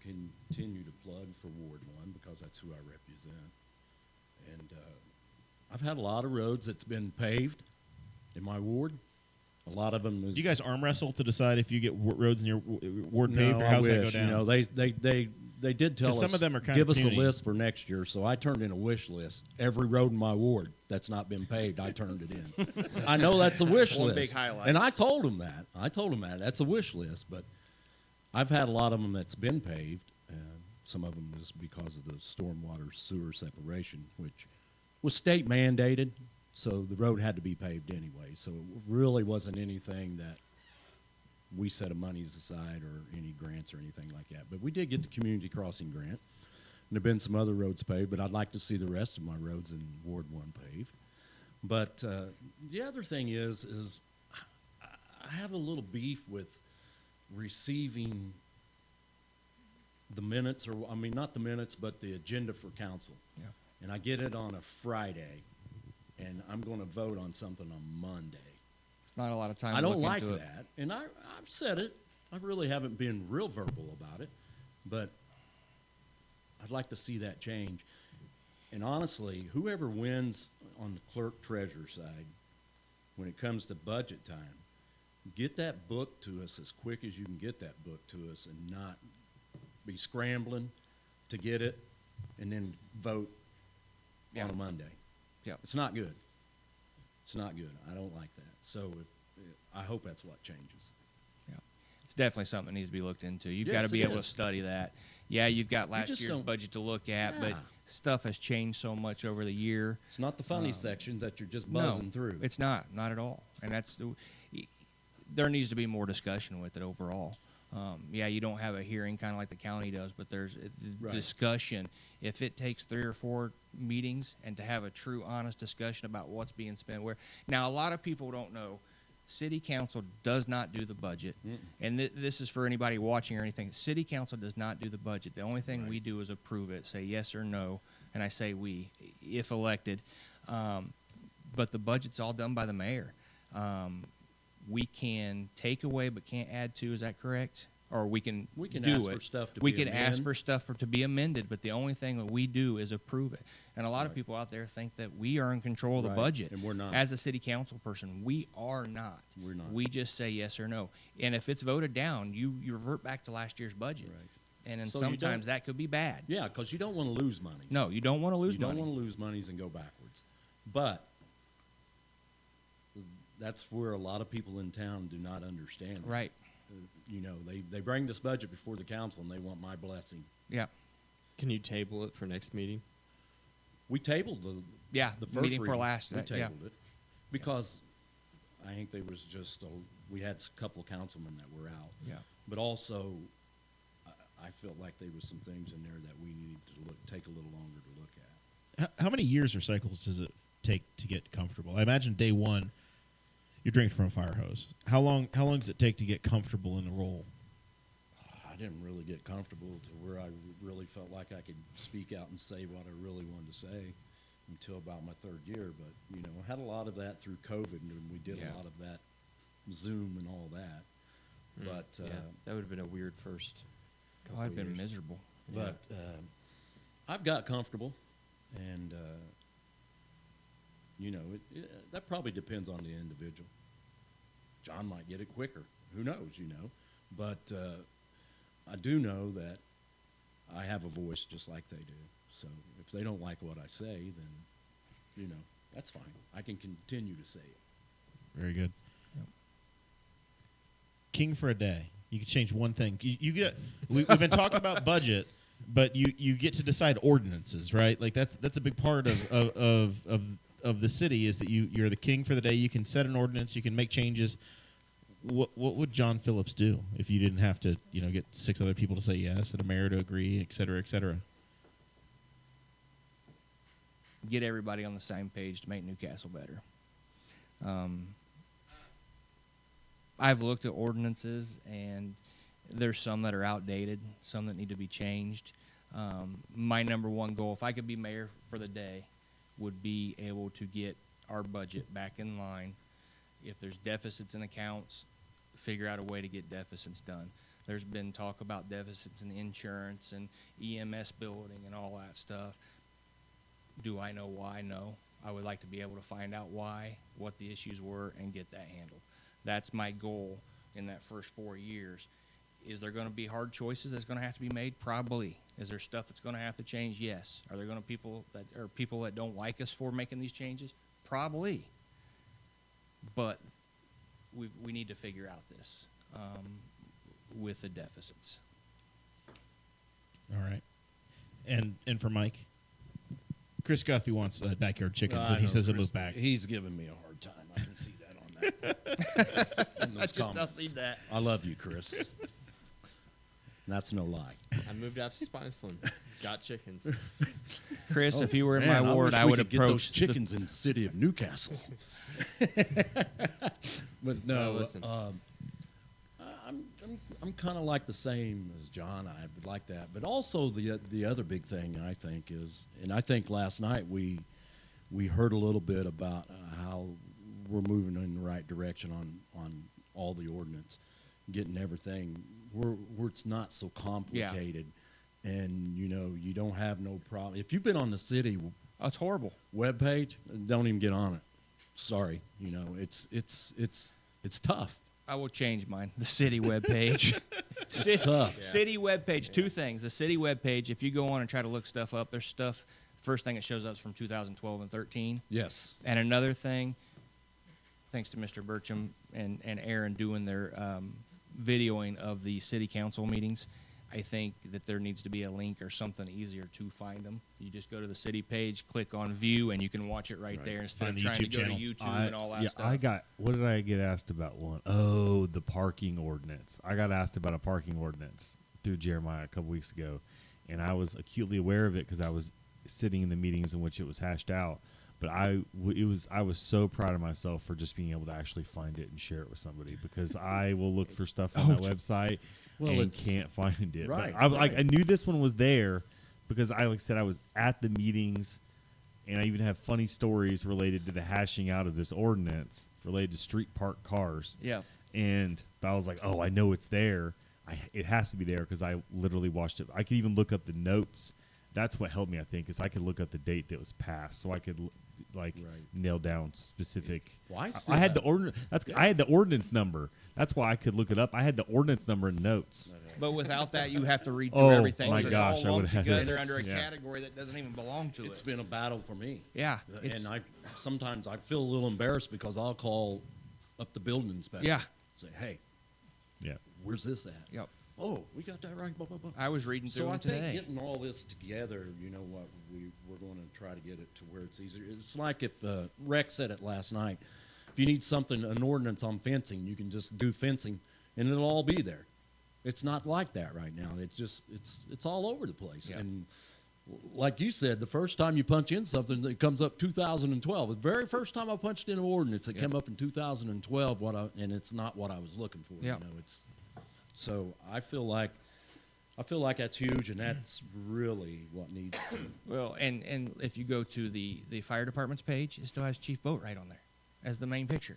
continue to plug for Ward 1 because that's who I represent. And I've had a lot of roads that's been paved in my ward. A lot of them is. Do you guys arm wrestle to decide if you get roads in your ward No, paved, or I how's that wish. go down? They did tell 'Cause us some of them are kinda give us a puny. list for next year, so I turned in a wish list. Every road in my ward that's not been paved, I turned it in. I know that's a wish One list. big highlight. And I told them that. That's a wish list, but I've had a lot of them that's been paved. Some of them was because of the stormwater sewer separation, which was state mandated, so the road had to be paved anyway. So it really wasn't anything that we set of monies aside or any grants or anything like that. But we did get the community crossing grant. And there have been some other roads paved, but I'd like to see the rest of my roads in Ward 1 paved. But the other thing is I have a little beef with receiving the minutes, or I mean, not the minutes, but the agenda for council. Yeah. And I get it on a Friday, and I'm going to vote on something on Monday. It's not a lot of time. I to don't look like into that, and I've said it. I really haven't been real verbal about it, but I'd like to see that change. And honestly, whoever wins on the clerk treasurer side, when it comes to budget time, get that book to us as quick as you can get that book to us, and not be scrambling to get it and then vote Yeah. on a Monday. Yeah. It's not good. It's not good. I don't like that. So I hope that's what changes. Yeah. It's definitely something that needs to be looked into. You've Yes, got to be it able to is. study that. Yeah, you've got last just year's don't- budget to look at, but Yeah. stuff has changed so much over the year. It's not the funny sections that you're just buzzing No, through. it's not at all. And there needs to be more discussion with it overall. Yeah, you don't have a hearing kind of like the county does, but there's Right. discussion. If it takes 3 or 4 meetings and to have a true, honest discussion about what's being spent where. Now, a lot of people don't know, city council does not do the budget. And this is for anybody watching or anything. City council does not do the budget. The only thing we do is approve it, say yes or no, and I say we, if elected. But the budget's all done by the mayor. We can take away but can't add to. Is that correct? Or we can do ask it. for stuff to we be can ask amended. for stuff to be amended, but the only thing that we do is approve it. And a lot of Right. people out there think that we are in control of the Right, budget. and we're not. As a city council person, we are not. We're not. We just say yes or no. And if it's voted down, you revert back to last year's budget. Right. And then So you sometimes don't- that could be bad. Yeah, because you don't want to lose money. No, you don't want to lose you don't money. want to lose monies and go backwards. But that's where a lot of people in town do not understand it. Right. You know, they bring this budget before the council and they want my blessing. Yeah. Can you table it for next meeting? We tabled the Yeah, the first meeting for reading. last. We yeah. tabled it because I think there was just we had a couple of councilmen that were out. Yeah. But also, I felt like there was some things in there that we needed to take a little longer to look at. How many years or cycles does it take to get comfortable? I imagine day one, you're drinking from a fire hose. How long does it take to get comfortable in the role? I didn't really get comfortable to where I really felt like I could speak out and say what I really wanted to say until about my 3rd year. But, you know, I had a lot of that through COVID, and we did Yeah. a lot of that Zoom and all that. But, Yeah, that would have been a weird first Oh, couple I've been years. miserable. but I've got comfortable, and, you know, that probably depends on the individual. John might get it quicker. Who knows, you know. But I do know that I have a voice just like they do. So if they don't like what I say, then, you know, that's fine. I can continue to say it. Very good. Yep. King for a day. You can change one thing. You get. We've been talking about budget, but you get to decide ordinances, right? Like that's a big part of the city is that you're the king for the day. You can set an ordinance. You can make changes. What would John Phillips do if you didn't have to, get 6 other people to say yes and a mayor to agree, et cetera, et cetera? Get everybody on the same page to make Newcastle better. I've looked at ordinances, and there's some that are outdated, some that need to be changed. My number one goal, if I could be mayor for the day, would be able to get our budget back in line. If there's deficits in accounts, figure out a way to get deficits done. There's been talk about deficits in insurance and EMS building and all that stuff. Do I know why? No. I would like to be able to find out why, what the issues were, and get that handled. That's my goal in that first 4 years. Is there going to be hard choices that's going to have to be made? Probably. Is there stuff that's going to have to change? Yes. Are there going to be people that don't like us for making these changes? Probably. But we need to figure out this with the deficits. All right. And for Mike, Chris Guffey wants backyard chickens, I and he know, says he'll Chris, move back. He's giving me a hard time. I can see that on that. In those comments. that. I love you, Chris. That's no lie. I moved out to Spiceland, got chickens. Chris, if you were in Man, my ward, wish I we would could get those approach chickens in the city of Newcastle. But no, listen. I'm kind of like the same as John. I would like that, but also the other big thing I think is, and I think last night we heard a little bit about how we're moving in the right direction on all the ordinance, getting everything where it's not so complicated, and you don't have no problem. If you've been on the city That's horrible. webpage, don't even get on it. Sorry, it's tough. I will change mine. The city webpage. It's tough. City webpage. Two things. The city webpage. If you go on and try to look stuff up, there's stuff. First thing that shows up is from 2012 and 13. Yes. And another thing, thanks to Mr. Burcham and Aaron doing their videoing of the city council meetings, I think that there needs to be a link or something easier to find them. You just go to the city page, click on view, and you can watch it right there instead Find of the trying to YouTube go channel. to YouTube and all that yeah, stuff. what did I get asked about one? Oh, the parking ordinance. I got asked about a parking ordinance through Jeremiah a couple weeks ago, and I was acutely aware of it because I was sitting in the meetings in which it was hashed out. But I was so proud of myself for just being able to actually find it and share it with somebody, because I will look for stuff on that website and can't find it. Right, But I knew this one was there because I was at the meetings, and I even have funny stories related to the hashing out of this ordinance related to street parked cars. Yeah. And I was like, oh, I know it's there. It has to be there because I literally watched it. I could even look up the notes. That's what helped me, I think, is I could look up the date that was passed, so I could nail down specific. Why? I had the I had the ordinance number. That's why I could look it up. I had the ordinance number and notes. But without that, you have to read through Oh, everything. my so gosh, it's I all would've lumped had to- together under a Yeah. category that doesn't even belong to It's it. been a battle for me. Yeah. And I sometimes I feel a little embarrassed because I'll call up the building inspector. Yeah. Say, hey, Yeah. where's this at? Yep. Oh, we got that right. Blah, blah, blah. I was reading through So I them today. think getting all this together, you know what, we're going to try to get it to where it's easier. It's like if Rex said it last night. If you need something, an ordinance on fencing, you can just do fencing, and it'll all be there. It's not like that right now. It's just it's all over the place. Yeah. And like you said, the first time you punch in something, it comes up 2012. The very first time I punched in an ordinance, it came up in 2012. And it's not what I was looking for. Yeah. You know, so I feel like that's huge, and that's really what needs to. Well, and if you go to the fire department's page, it still has Chief Boatwright on there as the main picture.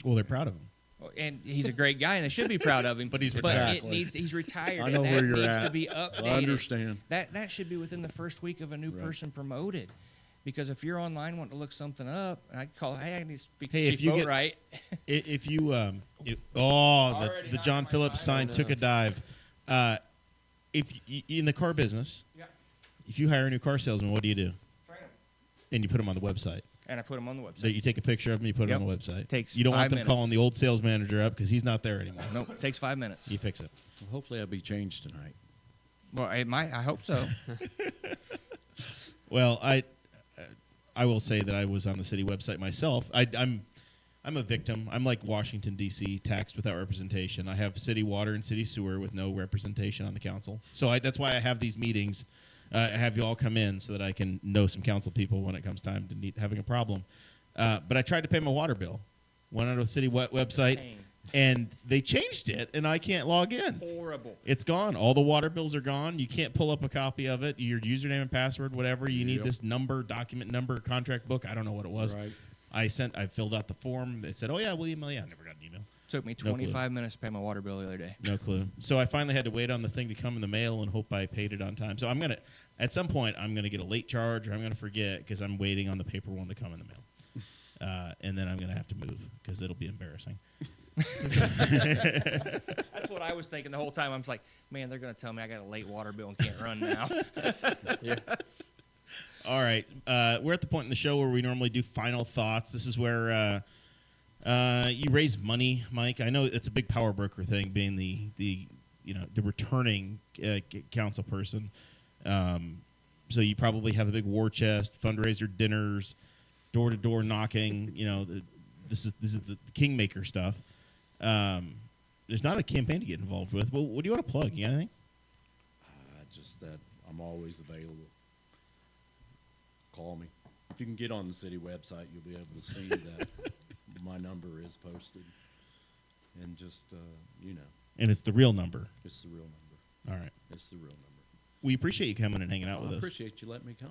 Well, they're proud of him. And he's a great guy, and they should be proud of him. But he's But retired. he's retired, I know and where that you're needs at. to be updated. I understand. That should be within the first week of a new Right. person promoted. Because if you're online wanting to look something up, and I call, hey, I need to speak Hey, to if Chief you get- Boatwright. If you the Already John knocking my Phillips sign Bible took a dive. If in the car business, Yeah. if you hire a new car salesman, what do? Train 'em. And you put them on the website. And I put them on the website. So you take a picture of them, you put it on Yep. the website. Takes you don't want 5 them minutes. calling the old sales manager up because he's not there anymore. Nope, it takes 5 minutes. You fix it. Well, hopefully, I'll be changed tonight. Well, it might. I hope so. Well, I will say that I was on the city website myself. I'm a victim. I'm like Washington D.C. taxed without representation. I have city water and city sewer with no representation on the council. So that's why I have these meetings. I have you all come in so that I can know some council people when it comes time to having a problem. But I tried to pay my water bill. Went on to the city website, Pain. and they changed it, and I can't log in. Horrible. It's gone. All the water bills are gone. You can't pull up a copy of it. Your username and password, whatever. You need Yep. this number, document number, contract book. I don't know what it was. Right. I filled out the form. It said, "Oh yeah, we'll email you." I never got an email. Took me No clue. 25 minutes to pay my water bill the other day. No clue. So I finally had to wait on the thing to come in the mail and hope I paid it on time. So at some point, I'm gonna get a late charge, or I'm gonna forget because I'm waiting on the paper one to come in the mail, and then I'm gonna have to move because it'll be embarrassing. That's what I was thinking the whole time. I was like, man, they're going to tell me I got a late water bill and can't run now. All right, we're at the point in the show where we normally do final thoughts. This is where you raise money, Mike. I know it's a big power broker thing, being the returning council person. So you probably have a big war chest, fundraiser dinners, door-to-door knocking. This is the kingmaker stuff. There's not a campaign to get involved with. Well, what do you want to plug? You got anything? Just that I'm always available. Call me. If you can get on the city website, you'll be able to see that my number is posted. And just, And it's the real number. it's the real number. All right. It's the real number. We appreciate you coming and hanging out with I us. appreciate you letting me come.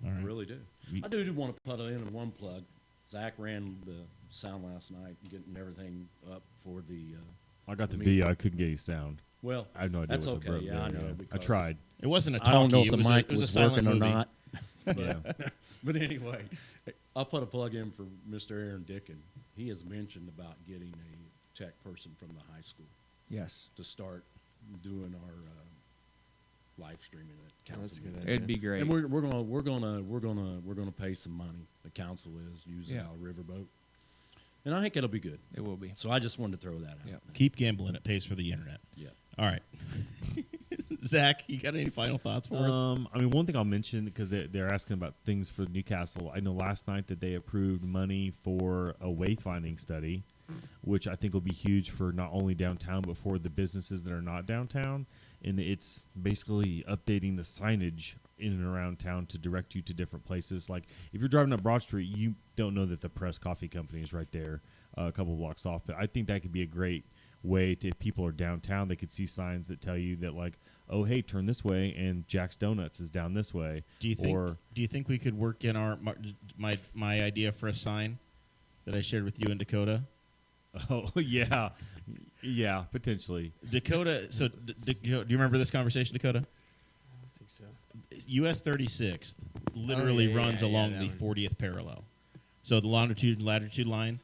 All right. I really do. I do want to put in one plug. Zach ran the sound last night, getting everything up for the. I got the meeting. video. I couldn't get you sound. Well, I have no idea that's what the okay. Yeah, I know. I because tried. It wasn't a I talkie. don't know if it the was mic a, it was was a silent working or movie. not. Yeah. But anyway, I'll put a plug in for Mr. Aaron Dickin. He has mentioned about getting a tech person from the high school Yes. to start doing our live streaming at Oh, that's a council good meetings. idea. It'd be great. And we're gonna pay some money. The council is using our riverboat, and I think it'll be good. It will be. So I just wanted to throw that out. Yep. Keep gambling. It pays for the internet. Yeah. All right. Zach, you got any final thoughts for us? I mean, one thing I'll mention, because they're asking about things for Newcastle. I know last night that they approved money for a wayfinding study, which I think will be huge for not only downtown, but for the businesses that are not downtown. And it's basically updating the signage in and around town to direct you to different places. Like, if you're driving up Broad Street, you don't know that the Press Coffee Company is right there a couple blocks off. But I think that could be a great way to, if people are downtown, they could see signs that tell you that, like, oh, hey, turn this way, and Jack's Donuts is down this way. Do you think we could work in my idea for a sign that I shared with you in Dakota? Oh, yeah. Yeah, potentially. Dakota. So, do you remember this conversation, Dakota? I think so. US 36 literally runs along that the one. 40th parallel. So the longitude and latitude line.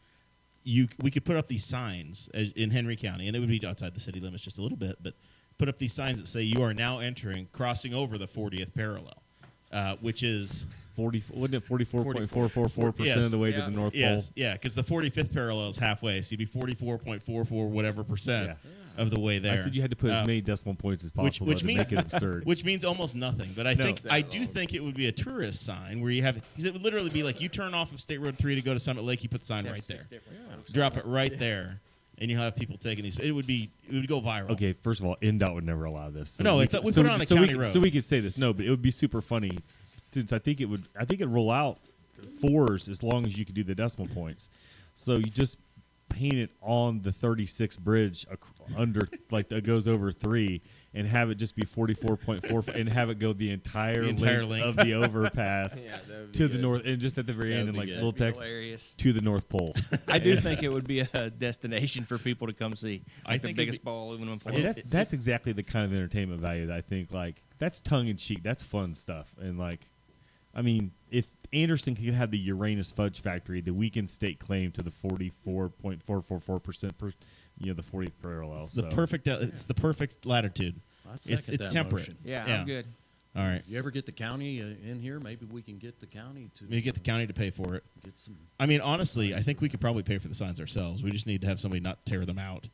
We could put up these signs in Henry County, and it would be outside the city limits just a little bit, but put up these signs that say you are now crossing over the 40th parallel, which is 40, wasn't it 44.444% of the way to the North Pole? Yeah, because the 45th parallel is halfway, so you'd be 44.44 whatever percent of the the way there. I said you had to put as many decimal points as possible which to means, make it absurd. Which means almost nothing. But I do think it would be a tourist sign where you have, because it would literally be like you turn off of State Road 3 to go to Summit Lake, you put the sign right there. Drop it right there, and you'll have people taking these. It would go viral. Okay, first of all, NDOT would never allow this. So No, we put it on a county road. So we could say this. No, but it would be super funny, since I think it'd roll out 4s as long as you could do the decimal points. So you just paint it on the 36 bridge under, like, that goes over 3, and have it just be 44.4 and have it go the entire length of the overpass to the north, and just at the very end, and like little text Hilarious. to the North Pole. I do think it would be a destination for people to come see. I Like the think biggest ball aluminum foil. And that's exactly the kind of entertainment value that I think, like, that's tongue in cheek. That's fun stuff. And, like, I mean, if Anderson can have the Uranus Fudge Factory, then we can stake claim to the 44.444% per, the 40th parallel. It's it's the perfect latitude. I second It's that temperate. motion. Yeah, I'm good. All right. You ever get the county in here? Maybe we can get the county to Maybe get the county to pay for it. get some. I mean, honestly, I think we could probably pay for the signs ourselves. We just need to have somebody not tear them out.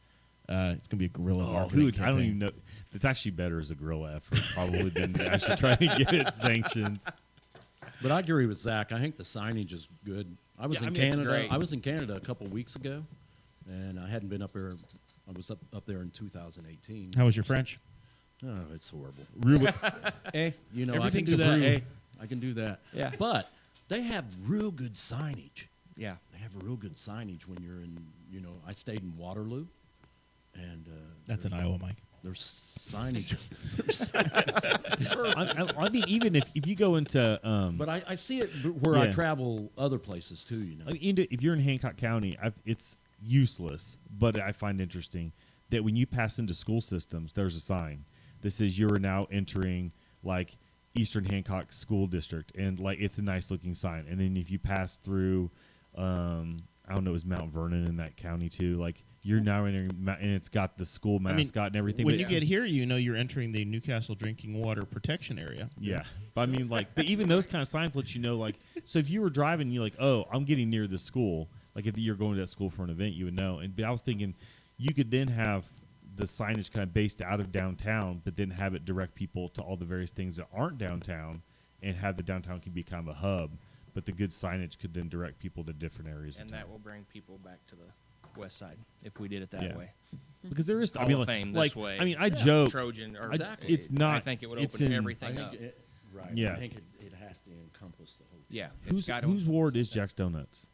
It's going to be a guerrilla marketing I don't campaign. even know. It's actually better as a guerrilla effort, probably, than actually trying to get it sanctioned. But I agree with Zach. I think the signage is good. I was Yeah, in I mean, it's Canada. great. I was in Canada a couple weeks ago, and I hadn't been up there. I was up there in 2018. How was your French? Oh, it's horrible. Ruben. Hey, I can Everything's do that. approved. Hey, I can do that. Yeah. But they have real good signage. Yeah. They have real good signage when you're in. I stayed in Waterloo, and That's in Iowa, Mike. there's signage. I mean, even if you go into, But I see it where I Yeah. travel other places too. I mean, if you're in Hancock County, it's useless, but I find interesting that when you pass into school systems, there's a sign that says you are now entering, like, Eastern Hancock School District, and, like, it's a nice looking sign. And then if you pass through, I don't know, it was Mount Vernon in that county too, like, you're now entering, and it's got the school mascot and everything. When but you get here, you're entering the Newcastle Drinking Water Protection Area. Yeah. But I mean, like, but even those kind of signs let you know, like, so if you were driving, you're like, oh, I'm getting near the school. Like, if you're going to that school for an event, you would know. And I was thinking, you could then have the signage kind of based out of downtown, but then have it direct people to all the various things that aren't downtown, and have the downtown can be kind of a hub. But the good signage could then direct people to different areas. And of that town. will bring people back to the west side if we did it that Yeah. way. Because there is, Hall I mean, of Fame like, this way. I mean, I joke. Trojan or I- it's not. I think it would it's open in- everything up. Right. Yeah. I think it has to encompass the whole. Yeah. it's Whose got to whose encompass ward is everything. Jack's Donuts?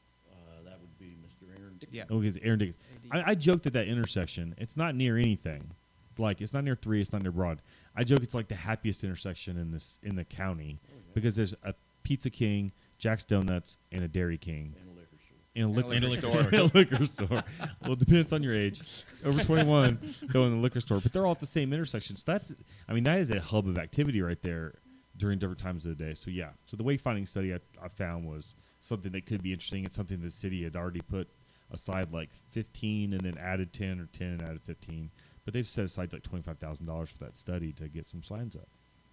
That would be Mr. Aaron. Yeah. Oh, it's Aaron Dickens. I joked at that intersection. It's not near anything. Like, it's not near 3. It's not near Broad. I joke it's like the happiest intersection in the county because there's a Pizza King, Jack's Donuts, and a Dairy King. And a liquor store. In a liquor, liquor store. In a liquor store. Well, it depends on your age. Over 21, go in the liquor store. But they're all at the same intersection. So that is a hub of activity right there during different times of the day. So, yeah. So the wayfinding study I found was something that could be interesting. It's something the city had already put aside like 15 and then added 10 or 10 and added 15. But they've set aside like $25,000 for that study to get some signs up.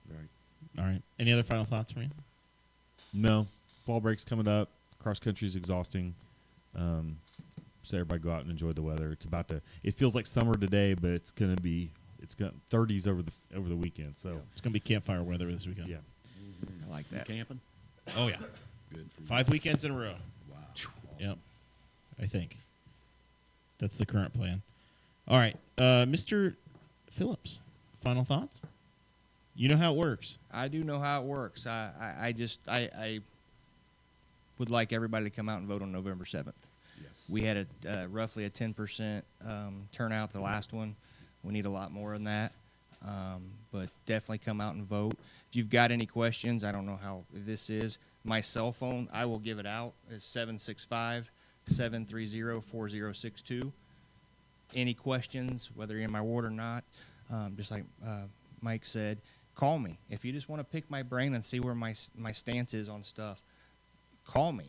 Right. All right. Any other final thoughts from you? No. Fall break's coming up. Cross country is exhausting. So everybody go out and enjoy the weather. It feels like summer today, but it's got 30s over the weekend. So It's going to be campfire weather this weekend. yeah. I like You that. camping? Oh, yeah. Good for you. 5 weekends in a row. Wow. Awesome. Yep. I think. That's the current plan. All right. Mr. Phillips, final thoughts? You know how it works. I do know how it works. I would like everybody to come out and vote on November 7th. Yes. We had roughly a 10% turnout the last one. We need a lot more than that. But definitely come out and vote. If you've got any questions, I don't know how this is. My cell phone, I will give it out. It's 765-730-4062. Any questions, whether you're in my ward or not, just like Mike said, call me. If you just want to pick my brain and see where my stance is on stuff, call me.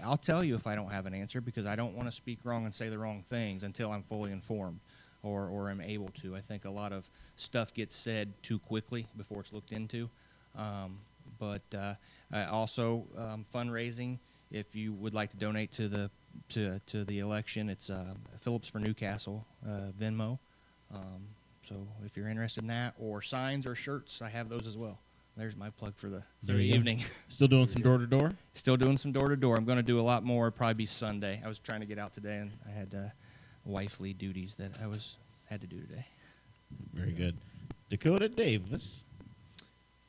I'll tell you if I don't have an answer because I don't want to speak wrong and say the wrong things until I'm fully informed or am able to. I think a lot of stuff gets said too quickly before it's looked into. But also fundraising. If you would like to donate to the election, it's Phillips for Newcastle Venmo. So if you're interested in that, or signs or shirts, I have those as well. There's my plug for the There you go. evening. Still doing some door-to-door? Still doing some door-to-door. I'm going to do a lot more. Probably be Sunday. I was trying to get out today, and I had wifely duties that I had to do today. Very good. Dakota Davis.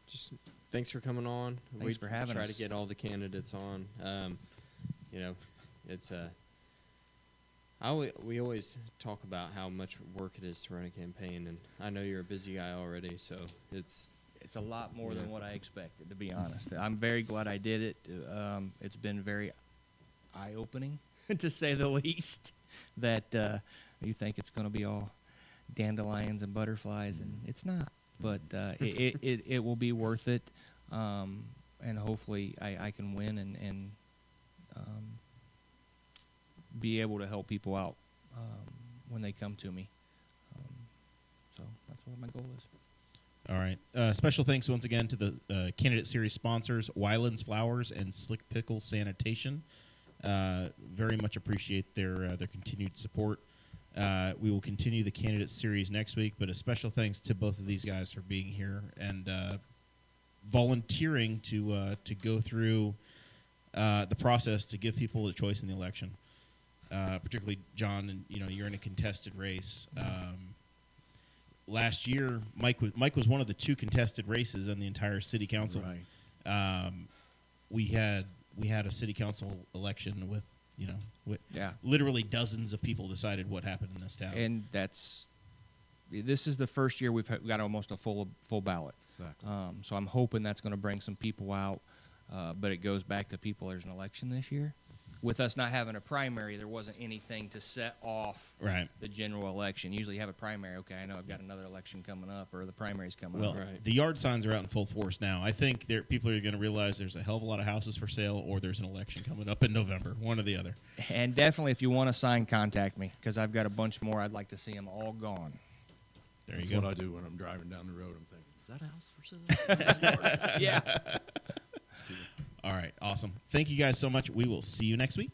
Just thanks for coming on. Thanks for having try us. to get all the candidates on. It's we always talk about how much work it is to run a campaign, and I know you're a busy guy already, so it's It's a lot more than Yeah. what I expected, to be honest. I'm very glad I did it. It's been very eye-opening, to say the least, that you think it's going to be all dandelions and butterflies, and it's not. But it will be worth it, and hopefully I can win and be able to help people out when they come to me. So that's what my goal is. All right. Special thanks once again to the candidate series sponsors, Weiland's Flowers and Slick Pickle Sanitation. Very much appreciate their continued support. We will continue the candidate series next week, but a special thanks to both of these guys for being here and volunteering to go through the process to give people a choice in the election. Particularly John, and you're in a contested race. Last year, Mike was one of the 2 contested races on the entire city council. Right. We had a city council election with Yeah. literally dozens of people decided what happened in this town. And this is the first year we've got almost a full ballot. Exactly. So I'm hoping that's going to bring some people out. But it goes back to people. There's an election this year. With us not having a primary, there wasn't anything to set off Right. the general election. Usually you have a primary. Okay, I know I've got another election coming up, or the primary's coming Well, up. Right. the yard signs are out in full force now. I think people are going to realize there's a hell of a lot of houses for sale, or there's an election coming up in November, one or the other. And definitely, if you want a sign, contact me, because I've got a bunch more. I'd like to see them all gone. There That's you go. what I do when I'm driving down the road. I'm thinking, is that a house for sale? Yeah. All right, awesome. Thank you guys so much. We will see you next week.